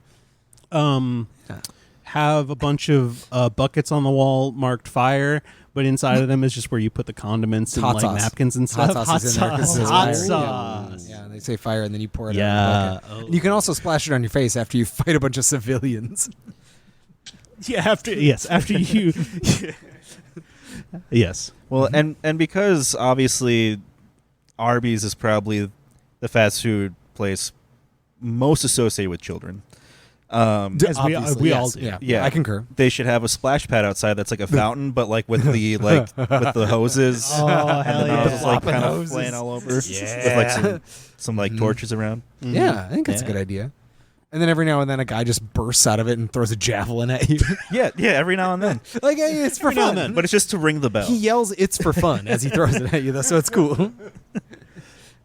Have a bunch of buckets on the wall marked fire, but inside of them is just where you put the condiments and Hot like sauce. napkins and stuff. Hot sauce is in there 'cause it says Hot fire. sauce. Yeah, they say fire, and then you pour it out Yeah. in a bucket. And you can also splash it on your face after you fight a bunch of civilians. Yeah, after you. Yes. Well, and because obviously Arby's is probably the fast food place most associated with children. As we Obviously, all yes. do. Yeah, I concur. They should have a splash pad outside that's like a fountain, but like with the with the hoses Oh, and hell the yeah. nozzles like Flopping kind of hoses. flying all over with like some like torches around. Yeah, I think that's a Yeah. good idea. And then every now and then a guy just bursts out of it and throws a javelin at you. Yeah, every now and then. Like, hey, it's for Every now fun. and then. But it's just to ring the bell. He yells, "It's for fun" as he throws it at you, though, so it's cool.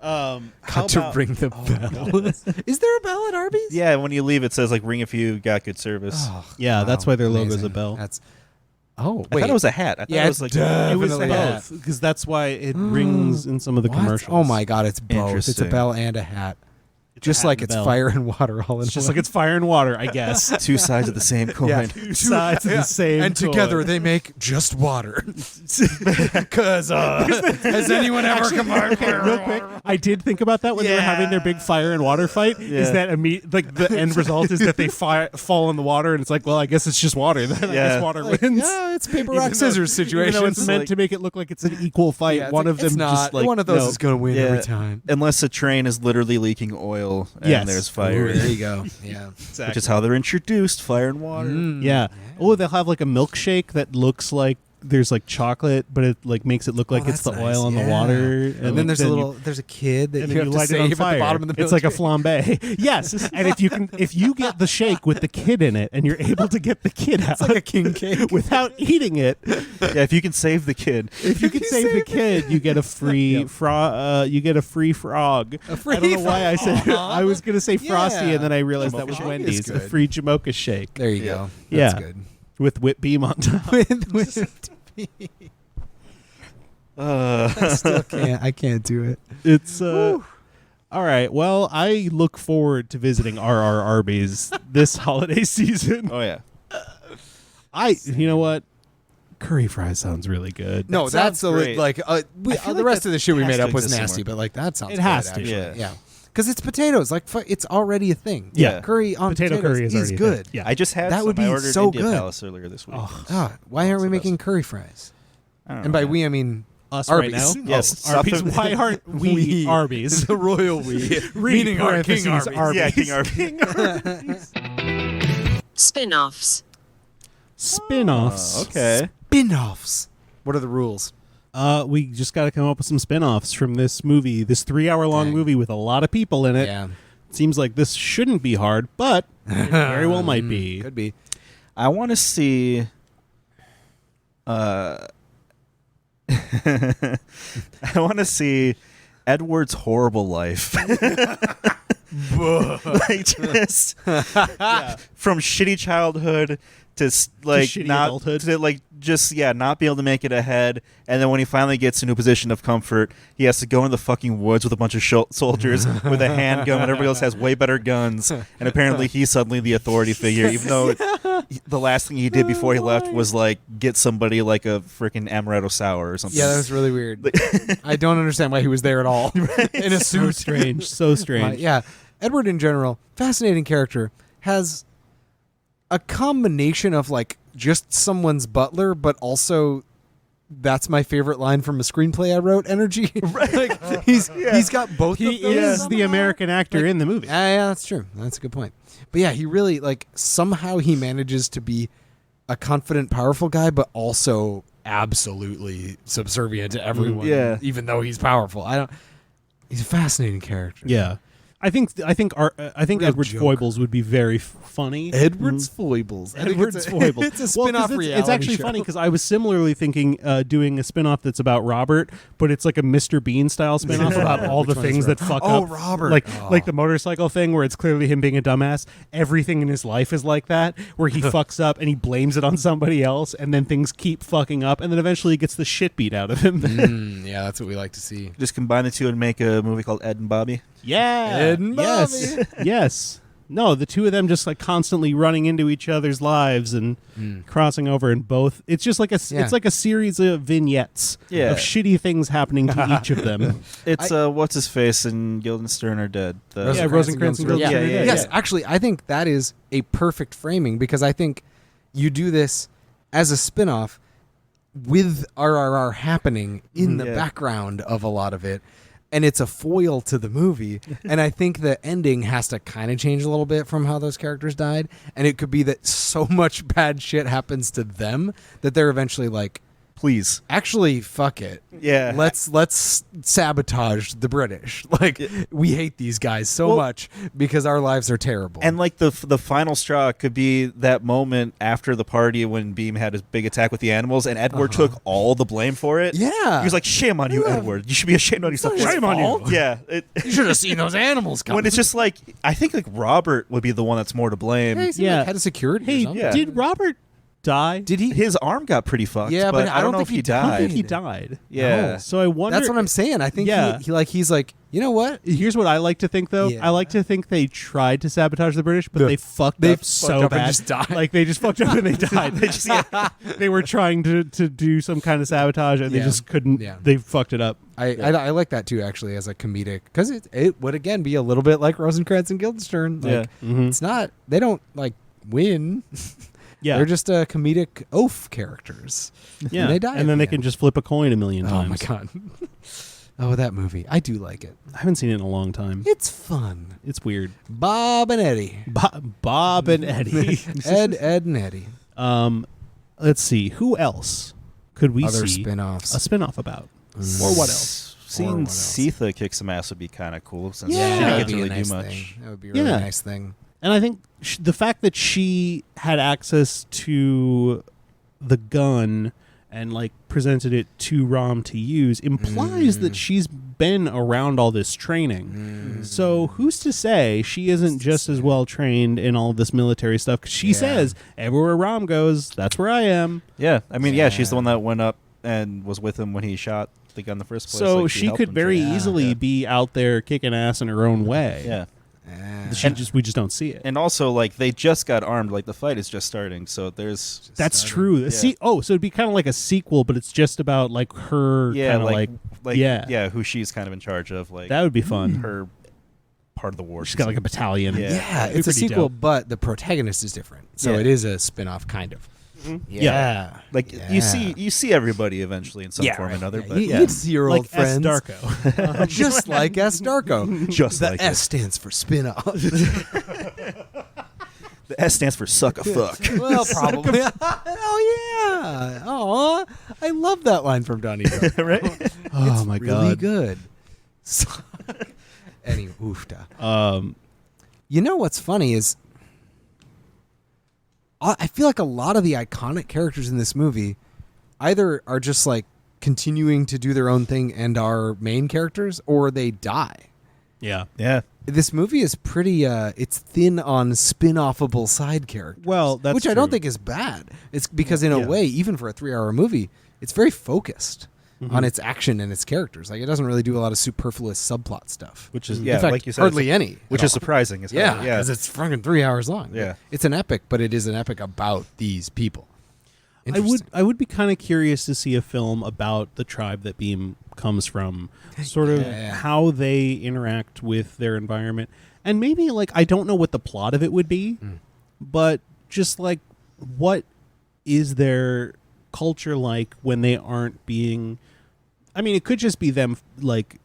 How Got to about- ring the bell. Is there a bell at Arby's? Yeah, when you leave, it says like ring if you got good service. Oh, Yeah, that's why their logo's amazing. a bell. That's. I Oh, thought wait. it was a hat. I thought Yeah, it was like It was Definitely both because that's why it rings in some of the What? commercials. Oh my god, it's both. It's a Interesting. bell and a hat. just hat like and it's bell. fire and water all in It's just one. like it's fire and water, I guess. Two sides of the same coin. Yeah. Two sides of the same and coin. together they make just water. Because has anyone ever combined fire Real and quick, water? I did think about that when they were having their big fire and water fight. Is that like the end result is that they fall in the water, and it's like, well, I guess it's just water. Then I guess water wins. Yeah, it's paper Even rock though- scissors Even situation. though it's meant to make it look like it's an equal fight. Yeah, it's one like, of them it's not. just like one of those no. is going to win Yeah. every time. Unless the train is literally leaking oil and Yes. there's fire. Ooh, there you go. Yeah. Which is how they're introduced, fire and water. Yeah. Oh, they'll have like a milkshake that looks like there's like chocolate, but it like makes it look like it's the that's oil nice, in the yeah. water. And then there's there's a kid that and you then have you to light it on save at fire. the bottom of the It's like a milkshake. flambe. Yes, and if you get the shake with the kid in it, and you're able to get the kid out, It's like a king cake. without eating it, Yeah, if you can save the kid. if you can save the kid, you get a free you get a free frog. I don't know why I said I was going to say Frosty, Yeah. and then I realized that Jamocha was shake Wendy's. is A good. free Jamocha shake There you go. Yeah. That's good. with whipped beam on top. I still can't. I can't do it. It's all right. Well, I look forward to visiting RRRby's this holiday season. Oh, yeah. You know what? Curry fries sounds really good. No, That that's sounds great. like I feel the like rest that of the shit we has made to up was exist nasty, somewhere. but like that sounds It has good, to. actually. Yeah. Because it's potatoes. Like it's already a thing. Yeah. Curry on Potato potatoes curry is already a good. thing. Yeah. I just had That some. would I be ordered so Indian good. Palace earlier this week. Why aren't we the making curry fries? I don't know, And by man. we, I mean Us Arby's. right now. Yes, Arby's. something- Why aren't we Arby's? the royal we, meaning our king Parentheses, Arby's. Yeah, King Arby's. Spin-offs. Spin-offs. Okay. Spin-offs. What are the rules? We just got to come up with some spin-offs from this movie, this 3-hour-long Dang. movie with a lot of people in it. Yeah, Seems like this shouldn't be hard, but it very well might be. could be. I want to see. I want to see Edward's horrible life. Like just from shitty childhood to like shitty not adulthood. to like just not be able to make it ahead, and then when he finally gets into a position of comfort, he has to go in the fucking woods with a bunch of soldiers with a handgun when everybody else has way better guns, and apparently he's suddenly the authority figure, even though the last thing he did before he left was like get somebody like a freaking amaretto sour or something. Yeah, that was really weird. I don't understand why he was there at all in a So suit. strange. So strange. Yeah, Edward in general, fascinating character, has a combination of like just someone's butler, but also that's my favorite line from a screenplay I wrote. Energy, like he's got both. He of those is the somehow. American actor in the movie. Yeah, that's true. That's a good point. But yeah, he really like somehow he manages to be a confident, powerful guy, but also absolutely subservient to everyone. Yeah. even though he's powerful. He's a fascinating character. Yeah. I think Real Edward's joke. foibles would be very funny. Edward's foibles. I think Edward's it's a, foibles. It's a Well, 'cause spin-off it's, reality It's actually show. funny because I was similarly thinking doing a spin-off that's about Robert, but it's like a Mr. Bean style spin-off about all the Which one is things that Robert? fuck Oh, up. Robert. Like the motorcycle thing where it's clearly him being a dumbass. Everything in his life is like that, where he fucks up and he blames it on somebody else, and then things keep fucking up, and then eventually he gets the shit beat out of him. Yeah, that's what we like to see. Just combine the two and make a movie called Ed and Bobby. Yeah. Ed and yes. Yes. No, the two of them just like constantly running into each other's lives and crossing over in both. It's just like Yeah. it's like a series of vignettes Yeah. of shitty things happening to each of them. It's what's his face and Guildenstern are dead. The- Yeah, Rosencrantz and Yeah. Guildenstern are dead. Yes, Yeah. actually, I think that is a perfect framing because I think you do this as a spin-off with RRR happening in the Yeah. background of a lot of it. And it's a foil to the movie. And I think the ending has to kind of change a little bit from how those characters died. And it could be that so much bad shit happens to them that they're eventually like, Please. actually, fuck it. Yeah. Let's sabotage the British. Like we hate these guys so Well- much because our lives are terrible. And like the final straw could be that moment after the party when Beam had his big attack with the animals, and Edward took all the blame for it. Yeah. he was like, "Shame on you, Yeah. Edward. You should be ashamed on yourself." Shame on you. Yeah, you should have seen those animals coming. when it's just like I think like Robert would be the one that's more to blame. Hey, he's Yeah. like head of security. or Hey, something. Yeah. did Robert die? Did he? His arm got pretty fucked. Yeah, but I don't know if he I don't died. think he died. Yeah. No. So I wonder. That's what I'm saying. I think Yeah. he's like, you know what? Here's what I like to think, though. Yeah. I like to think they tried to sabotage the British, but they fucked They up fucked so up and bad. just died. Like they just fucked up and they died. They were trying to do some kind of sabotage and they Yeah. just couldn't. Yeah. They fucked it up. I like that too, actually, as a comedic, because it would again be a little bit like Rosencrantz and Guildenstern. Like, it's not. They don't like win. Yeah, They're just comedic oaf characters. yeah. And they die. and then at they the can end. just flip a coin a million Oh times. my god. Oh, that movie. I do like it. I haven't seen it in a long time. It's fun. It's weird. Bob and Eddie. Bob and Eddie. Ed and Eddie. Let's see. Who else could we Other see spin-offs. a spin-off about? Or what else? Or Seeing what else? Sitha kick some ass would be kind of cool since Yeah. she That didn't would get to really do much. thing. That would be a really Yeah. nice thing. And I think the fact that she had access to the gun and like presented it to Rom to use implies that she's been around all this training. So who's to say she isn't just as well trained in all of this military stuff? 'Cause she says everywhere Rom goes, that's where I am. Yeah, I mean, yeah, she's the one that went up and was with him when he shot the gun in the first place. So like, she helped could him very train. easily be out there kicking ass in her own way. Yeah. We just don't see it. And also, like, they just got armed. Like, the fight is just starting, so there's... That's true. Yeah. See, so it'd be kind of like a sequel, but it's just about like her Yeah, kind of like yeah. who she's kind of in charge of. Like, that would be fun. her part of the war. She's got like a battalion. Yeah. Yeah, It'd be it's a pretty sequel, dope. but the protagonist is different. So Yeah. it is a spin-off, kind of. Yeah. Like, you see everybody eventually in some form or another, but you, yeah. you see your Like old friends. S. Darko. Just like S. Darko. Just the like S it. stands for spin-off. The S stands for suck a fuck. Well, probably. Oh, yeah. Oh, I love that line from Donnie Darko. Right? Oh my Really god. good. Anyway, oofta. Um, You know what's funny is I feel like a lot of the iconic characters in this movie either are just like continuing to do their own thing and are main characters, or they die. yeah. Yeah. This movie is pretty it's thin on spin-offable side characters. Well, that's which I don't true. think is bad. It's because in a Yeah. way, even for a 3-hour movie, it's very focused on its action and its characters. Like, it doesn't really do a lot of superfluous subplot stuff. Which is, In yeah, fact, like you said. hardly it's- any. Which at is all. surprising. As hell. Yeah, Yeah. because it's fucking 3 hours long. Yeah. It's an epic, but it is an epic about these people. I would be kind of curious to see a film about the tribe that Beam comes from, sort of how they interact with their environment, and maybe like I don't know what the plot of it would be, but just like what is their culture like when they aren't being. I mean, it could just be them like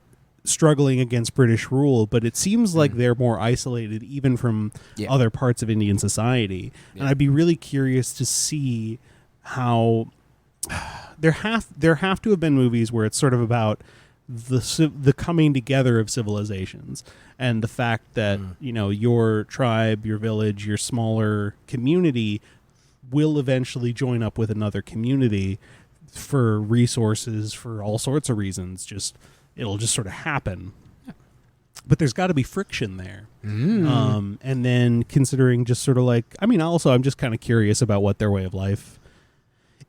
struggling against British rule, but it seems like they're more isolated even from other parts of Indian society, and I'd be really curious to see how there have to have been movies where it's sort of about the coming together of civilizations and the fact that you know your tribe, your village, your smaller community will eventually join up with another community for resources, for all sorts of reasons. It'll just sort of happen. But there's got to be friction there. And then considering just sort of like, I mean, also I'm just kind of curious about what their way of life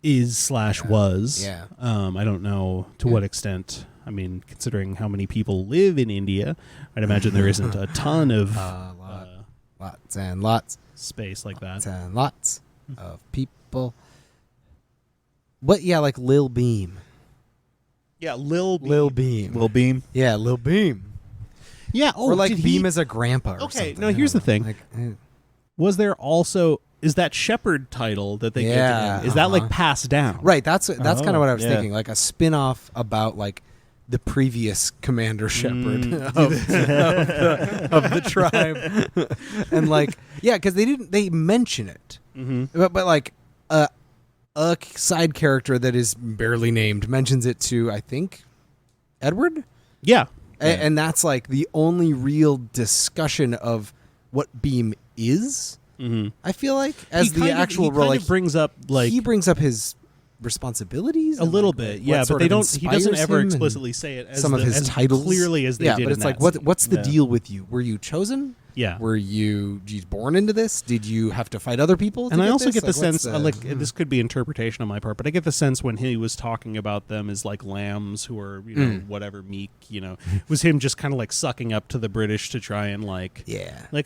is / was. Yeah. I don't know to what extent. I mean, considering how many people live in India, I'd imagine there isn't a ton of Lots and lots space like that. and lots of people. But yeah, like Lil Bheem. Yeah, Lil Bheem. Lil Bheem. Yeah, Lil Bheem. Yeah, or like did Beam he- as a grandpa or Okay, something. now I here's don't the know. thing. Like, Was there also is that shepherd title that they give to Yeah, him? Is that like uh-huh. passed down? right, that's kind of what I was yeah. thinking. Like a spin-off about like the previous Commander Shepherd of the tribe. And like, yeah, because they mention it. But like a side character that is barely named mentions it to, I think, Edward? Yeah. And that's like the only real discussion of what Beam is. I feel like as He the kind of- actual he role, kind like of brings up like he brings up his responsibilities a and, little like, bit, what yeah, but sort they of don't. He doesn't inspires ever him and explicitly say it as some of his as titles clearly as they yeah, did. but it's in like that scene. what's the Yeah. deal with you? Were you chosen? Yeah. Were you born into this? Did you have to fight other people? And I also this? get the Like, sense, what's this could be interpretation on my part, but I get the sense when he was talking about them as like lambs who are, whatever, meek, was him just kind of like sucking up to the British to try and like,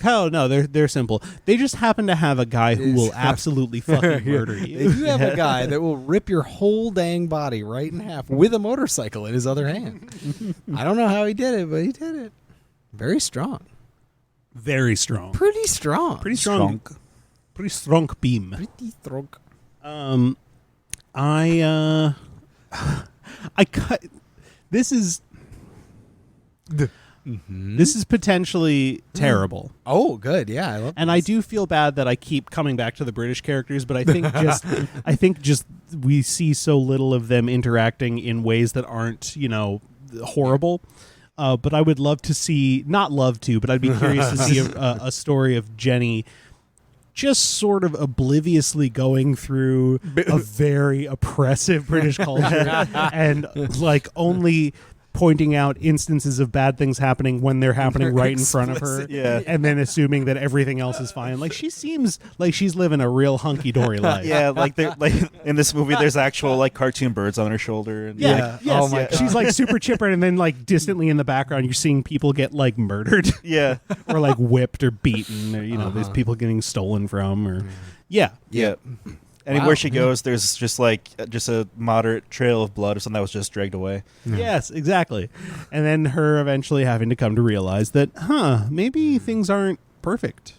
oh no, they're simple. They just happen to have a guy who will absolutely fucking murder you. They do have a guy that will rip your whole dang body right in half with a motorcycle in his other hand. I don't know how he did it, but he did it. Very strong. Very strong. Pretty strong. Pretty strong. Pretty strong beam. Pretty strong. I cut. This is potentially terrible. Oh, good. Yeah, I love. And I do feel bad that I keep coming back to the British characters, but I think just we see so little of them interacting in ways that aren't, horrible. But I would love to see, not love to, but I'd be curious to see a story of Jenny just sort of obliviously going through a very oppressive British culture and like only pointing out instances of bad things happening when they're happening right in front of her, and then assuming that everything else is fine. Like she seems like she's living a real hunky-dory life. Yeah, like in this movie, there's actual like cartoon birds on her shoulder. And, Yes, Oh my God. she's like super chipper, and then like distantly in the background, you're seeing people get like murdered, yeah, or like whipped or beaten, or there's people getting stolen from, or yeah. Anywhere she goes, there's just a moderate trail of blood or something that was just dragged away. Yes, exactly. And then her eventually having to come to realize that, maybe things aren't perfect.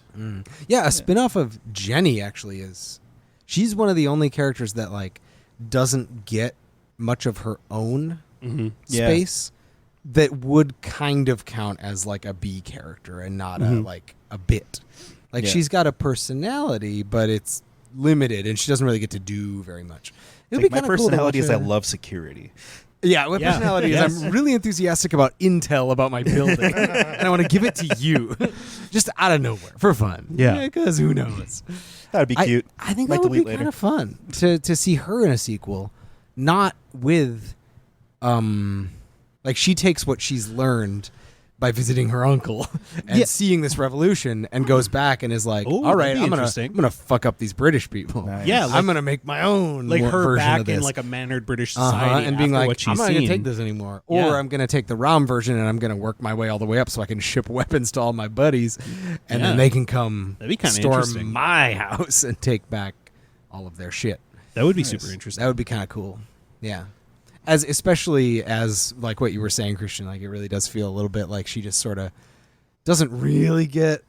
Yeah, a spin-off of Jenny actually is. She's one of the only characters that like doesn't get much of her own space that would kind of count as like a B character and not a bit. Like she's got a personality, but it's limited, and she doesn't really get to do very much. Like, my personality is I love security. Yeah, my personality is I'm really enthusiastic about intel about my building, and I want to give it to you, just out of nowhere for fun. Yeah, because who knows? That'd be cute. I think Might that would be delete later. kind of fun to see her in a sequel, not with, like she takes what she's learned by visiting her uncle and seeing this revolution, and goes back and is like, Ooh, all right, that'd be I'm interesting. gonna fuck up these British people. Nice. Yeah, like- I'm gonna make my own like her version back of this. in like a mannered British society, and being after like, what she's I'm not seen. gonna take this anymore, or Yeah. I'm gonna take the ROM version and I'm gonna work my way all the way up so I can ship weapons to all my buddies, and Yeah. then they can come That'd be kinda storm interesting. my house and take back all of their shit. That would be super interesting. That would be kind of cool. Yeah. Especially as like what you were saying, Christian, like it really does feel a little bit like she just sort of doesn't really get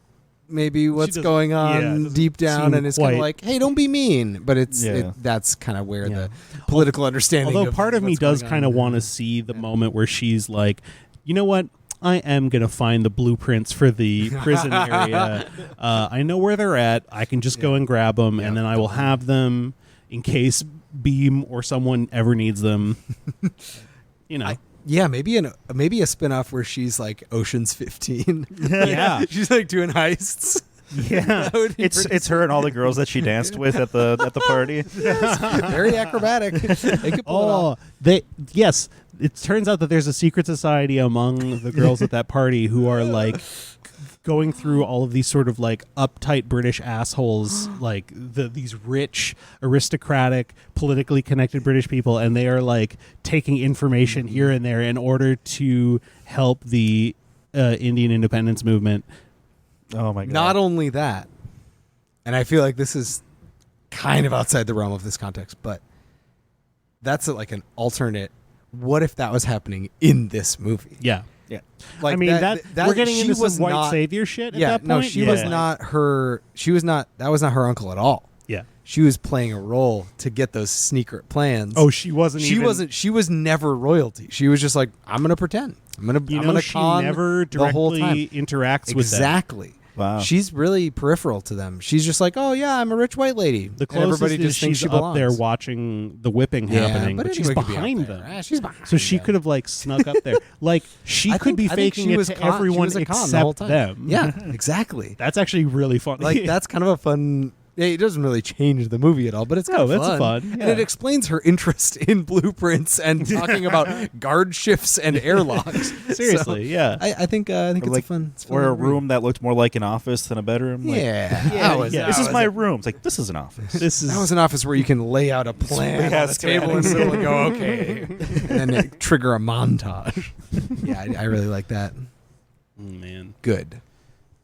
maybe what's doesn't- going on doesn't deep down, seem and it's kind quite- of like, hey, don't be mean. But that's kind of where the political understanding. Although of part of me what's does going kind of on. want to see the moment where she's like, you know what? I am going to find the blueprints for the prison area. I know where they're at. I can just go and grab them, and then I will have them in case Beam or someone ever needs them. Yeah, maybe a spinoff where she's like Ocean's 15. Yeah. She's like doing heists. Yeah. That would be It's her and all the girls that she danced with at the party. very acrobatic. They could pull it off. It turns out that there's a secret society among the girls at that party who are like going through all of these sort of like uptight British assholes, like these rich, aristocratic, politically connected British people, and they are like taking information here and there in order to help the Indian independence movement. Oh my god! Not only that, and I feel like this is kind of outside the realm of this context, but that's like an alternate. What if that was happening in this movie? Yeah. yeah. Like I mean, that we're getting she into was some white not- savior shit at Yeah, that point. no, she was Yeah. not her. She was not. That was not her uncle at all. Yeah. She was playing a role to get those sneaker plans. Oh, she wasn't she even... wasn't. She was never royalty. She was just like, I'm gonna pretend. I'm gonna she con never the whole time. directly interacts with them. Exactly. Wow. She's really peripheral to them. She's just like, oh yeah, I'm a rich white lady. The And closest everybody is just thinks she's she up there belongs. watching the whipping Yeah, happening, but but she's anyone could be up behind there. them. Ah, she's behind So she them. could have like snuck up there. Like she I could be think faking she it was to con- she everyone was a con the whole except time. them. Yeah, exactly. That's actually really funny. Like that's kind of a fun It doesn't really change the movie at all, but it's kind No, of that's fun. fun, And yeah. it explains her interest in blueprints and talking about guard shifts and airlocks. Seriously, So, yeah. I think it's like, a fun. It's or a fun read. room that looked more like an office than a bedroom. Like, this is my room. It's like, this is an office. This is That was an office where you can lay out a plan Yeah, on the table and schematics. it'll go, okay. And then trigger a montage. Yeah, I really like that. Oh, man. Good.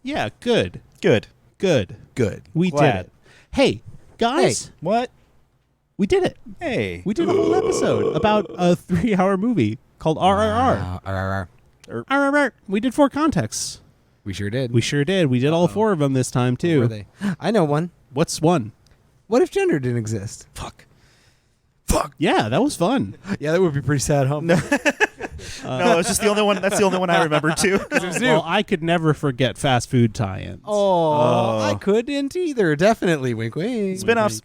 Yeah, good. Good. Good. Good. We Glad. did it. Hey, guys, What? we did it. Hey. We did a whole episode about a 3-hour movie called RRR. Wow, RRR. RRR. We did 4 contexts. We sure did. We sure did. We did all 4 of them this time, Who were too. they? I know one. What's one? What if gender didn't exist? Fuck. Yeah, that was fun. Yeah, that would be pretty sad, huh? No, it's just the only one. That's the only one I remember too. Well, I could never forget fast food tie-ins. Oh, I couldn't either. Definitely. Wink, wink. Spin-offs.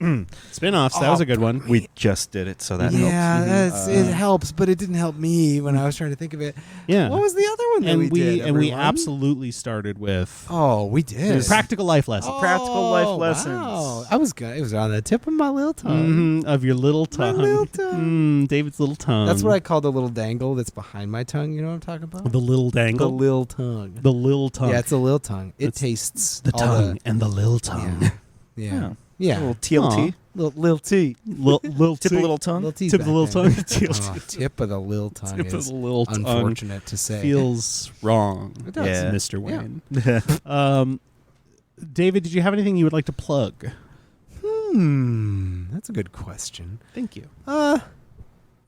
Spin-offs, that was a good one. We just did it, so that Yeah, helps. it helps, but it didn't help me when I was trying to think of it. Yeah. What was the other one that and we did? and we everyone? absolutely started with Oh, we did. practical life lessons. Practical life lessons. Wow. I was good. It was on the tip of my little tongue. Of your little My tongue. little tongue. David's little tongue. That's what I call the little dangle that's behind my tongue. You know what I'm talking about? The little The dangle. little tongue. The little tongue. Yeah, it's a little tongue. It It's tastes the all tongue and the little tongue. Yeah. A Yeah. little TLT. Little T. Little Tip of little tongue. Little T. Tip of the little tongue. Oh, tip of the little tongue Tip of is the little tongue. unfortunate to say. Feels wrong. It does. Yeah. Mr. Wayne. David, did you have anything you would like to plug? That's a good question. Thank you.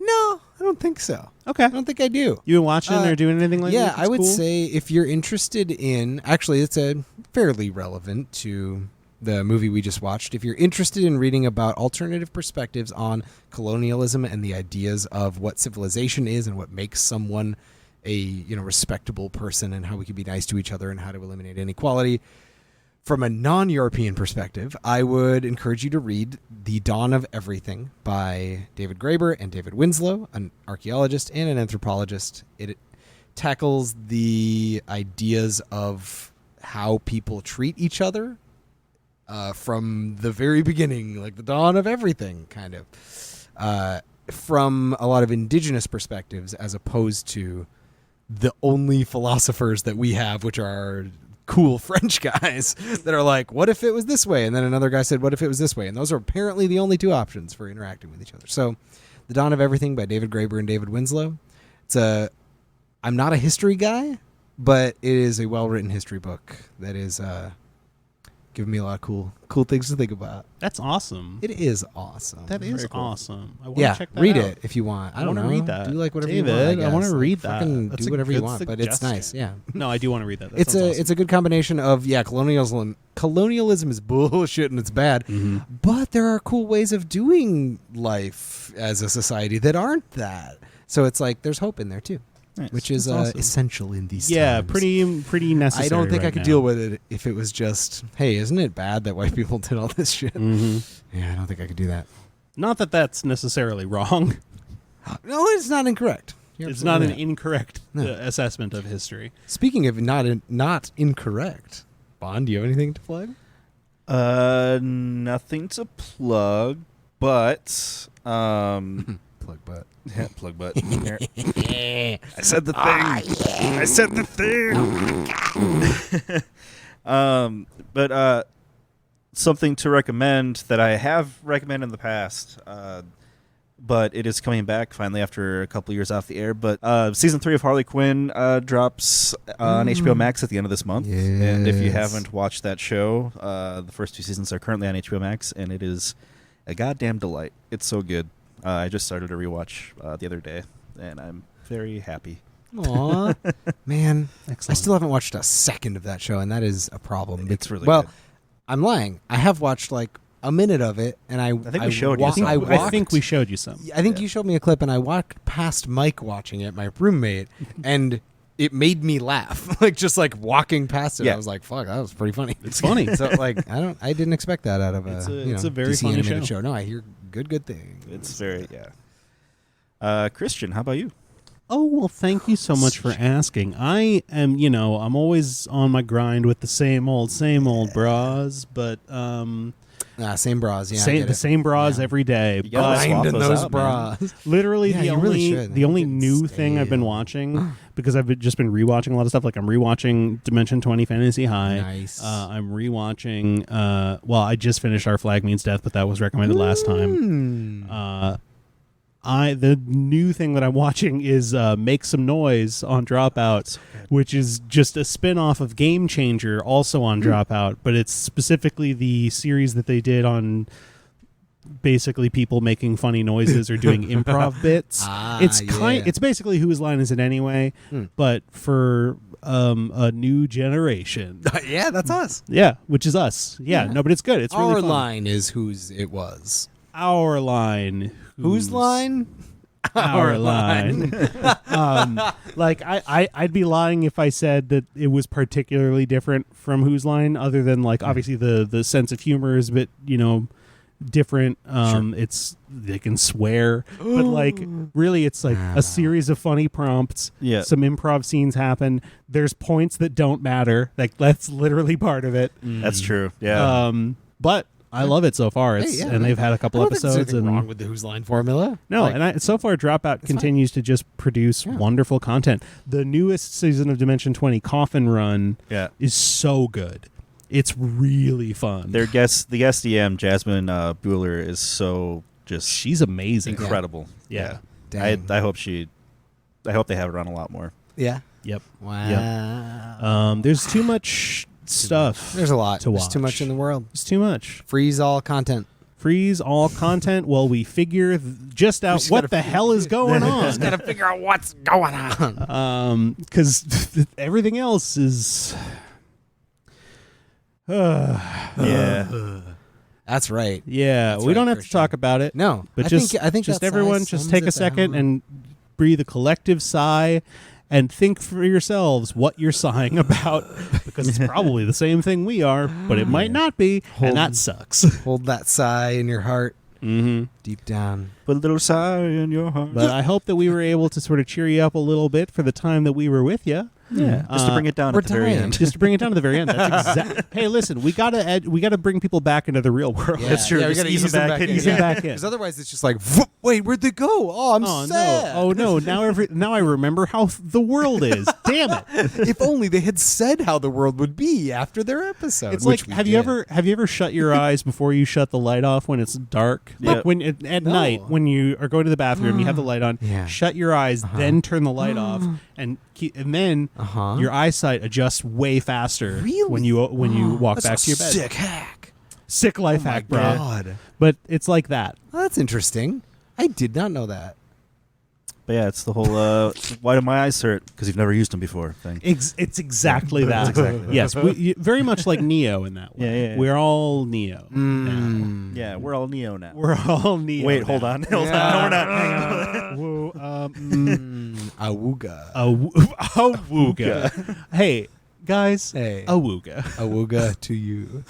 No, I don't think so. Okay. I don't think I do. You been watching or doing anything like that? Yeah, I would say if you're interested in, actually, it's a fairly relevant to the movie we just watched. If you're interested in reading about alternative perspectives on colonialism and the ideas of what civilization is and what makes someone a respectable person and how we can be nice to each other and how to eliminate inequality. From a non-European perspective, I would encourage you to read The Dawn of Everything by David Graeber and David Winslow, an archaeologist and an anthropologist. It tackles the ideas of how people treat each other from the very beginning, like the dawn of everything, kind of, from a lot of indigenous perspectives as opposed to the only philosophers that we have, which are cool French guys that are like, what if it was this way? And then another guy said, what if it was this way? And those are apparently the only 2 options for interacting with each other. So The Dawn of Everything by David Graeber and David Winslow. I'm not a history guy, but it is a well-written history book that is giving me a lot of cool things to think about. That's awesome. It is awesome. That is Very cool. awesome. I want Yeah, to check that read out. it if you want. I I don't wanna know. read that. Do like whatever David, you want. I I wanna guess. read that. Fucking That's do a whatever you good want, but it's nice. suggestion. Yeah. No, I do want to read that. That It's sounds a awesome. it's a good combination of colonialism. Colonialism is bullshit and it's bad, but there are cool ways of doing life as a society that aren't that. So it's like there's hope in there too, Nice. which is That's awesome. essential in these yeah, times. pretty necessary. I don't think right I could now. deal with it if it was just, hey, isn't it bad that white people did all this shit? Mhm. Yeah, I don't think I could do that. Not that that's necessarily wrong. No, it's not incorrect. You're It's not an absolutely incorrect No. assessment of history. Speaking of not incorrect, Bond, do you have anything to plug? Nothing to plug, but Plug butt. yeah, plug butt. Here. I said the thing. I said the thing. But something to recommend that I have recommended in the past, but it is coming back finally after a couple years off the air. But season 3 of Harley Quinn drops on HBO Max at the end of this month. And if you Yes. haven't watched that show, the first 2 seasons are currently on HBO Max, and it is a goddamn delight. It's so good. I just started a rewatch the other day, and I'm very happy. Aw, man, I Excellent. still haven't watched a second of that show, and that is a problem. It's really well. good. I'm lying. I have watched like a minute of it, and I think we showed you some. I I think we showed you some. I think you showed me a clip, and I walked past Mike watching it, my roommate, and it made me laugh. Like just like walking past it, Yeah. I was like, "Fuck, that was pretty funny." It's funny. So like, I didn't expect that out of It's a very DC funny animated show. show. No, I hear good things. It's very, yeah. Christian, how about you? Oh, well, thank you so much for asking. I am, I'm always on my grind with the same old bras, but Same bras. Yeah, I Same, get the it. same bras Yeah. every day. You gotta But swap Grind in those those out, man. bras. literally Yeah, the you really only should. the only Fucking new thing I've been stale. watching, because I've just been rewatching a lot of stuff. Like I'm rewatching Dimension 20 Fantasy High. Nice. I'm rewatching. Well, I just finished Our Flag Means Death, but that was recommended last time. The new thing that I'm watching is Make Some Noise on Dropout, which is just a spin-off of Game Changer, also on Dropout, but it's specifically the series that they did on basically people making funny noises or doing improv bits. It's basically Whose Line Is It Anyway, but for a new generation. Yeah, that's us. Yeah, which is us. Yeah, no, but it's good. It's really Our fun. line is whose it was. Our line. Whose line? Our line. Like I'd be lying if I said that it was particularly different from Whose Line, other than like obviously the sense of humor is a bit different. It's they can swear, but like really it's like a series of funny prompts. Yeah. Some improv scenes happen. There's points that don't matter. Like that's literally part of it. That's true. Yeah. But I love it so far. It's, and they've had a couple I don't think there's episodes. anything And wrong with the Whose Line formula. no, Like, and so far Dropout continues to just produce wonderful content. The newest season of Dimension 20, Coffin Run, Yeah. is so good. It's really fun. the SDM Jasmine Bueller is so just She's amazing. incredible. Yeah. dang. I hope they have her on a lot more. Yeah. Yep. Wow. There's too much stuff. There's a lot. to There's too watch. much in the world. There's too much. Freeze all content. Freeze all content while we figure just out just what gotta the hell is going on. Gotta figure out what's going on. Because everything else is. Yeah. That's right. Yeah, That's we right, don't have to Christian. talk about it. No, But I just think just that everyone size just sums take it a the second hell and breathe a collective sigh and think for yourselves what you're sighing about, because it's probably the same thing we are, but it might not be, and that sucks. hold that sigh in your heart deep down. Put a little sigh in your heart. But I hope that we were able to sort of cheer you up a little bit for the time that we were with you. Yeah. Just to bring it down we're at the very dying. end. Just to bring it down to the very end. That's Hey, listen, we gotta bring people back into the real world. That's true. Yeah, we Just gotta ease them back in. Ease them back in. Because otherwise, it's just like, wait, where'd they go? Oh, I'm Oh sad. no! Oh no! Now I remember how the world is. Damn it! If only they had said how the world would be after their episode. It's which like we have you did. ever shut your eyes before you shut the light off when it's dark? Yeah. Like when at night when you are going to the bathroom, you have the light on. Yeah. Shut your eyes, then turn the light off, and then your eyesight adjusts way faster Really? when you walk That's back a to your bed. sick hack. Sick life Oh my hack, bro. God. But it's like that. Well, that's interesting. I did not know that. But yeah, it's the whole why do my eyes hurt? Because you've never used them before thing. It's exactly that. Yes, very much like Neo in that way. Yeah. We're all Neo. now. Yeah, we're all Neo now. We're all Neo. Wait, now. hold on. Hold on. No, we're not. Whoa, Awooga. awooga. Hey, guys. Hey. Awooga. Awooga to you.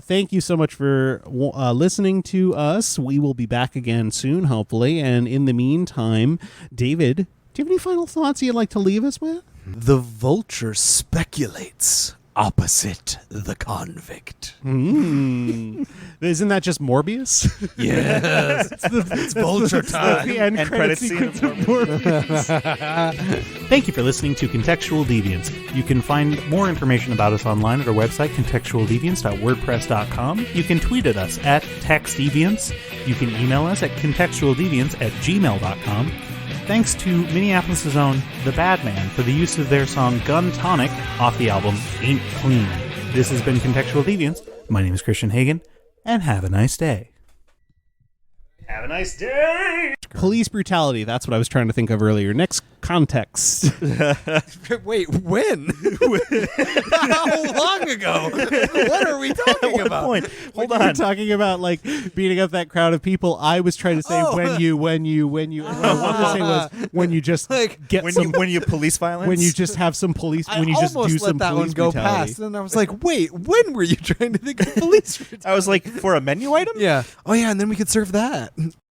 Thank you so much for listening to us. We will be back again soon, hopefully. And in the meantime, David, do you have any final thoughts you'd like to leave us with? The vulture speculates opposite the convict. Isn't that just Morbius? Yes. it's vulture time. The end credit scene sequence of of Morbius. Thank you for listening to Contextual Deviants. You can find more information about us online at our website, contextualdeviants.wordpress.com. You can tweet at us at textdeviants. You can email us at contextualdeviants@gmail.com. Thanks to Minneapolis' own The Bad Man for the use of their song Gun Tonic off the album Ain't Clean. This has been Contextual Deviants. My name is Christian Hagen, and have a nice day. Have a nice day! Police brutality, that's what I was trying to think of earlier. Next context. Wait, when? How long ago? What are we talking What about? point? Hold When you were on. talking about like beating up that crowd of people, I was trying to say when you what I wanted to say was when you just Like, get When you police violence? when you just have some police when you just almost do let some that police one go brutality. past, and I was like, wait, when were you trying to think of police brutality? I was like, for a menu item? Yeah. Oh, yeah, and then we could serve that.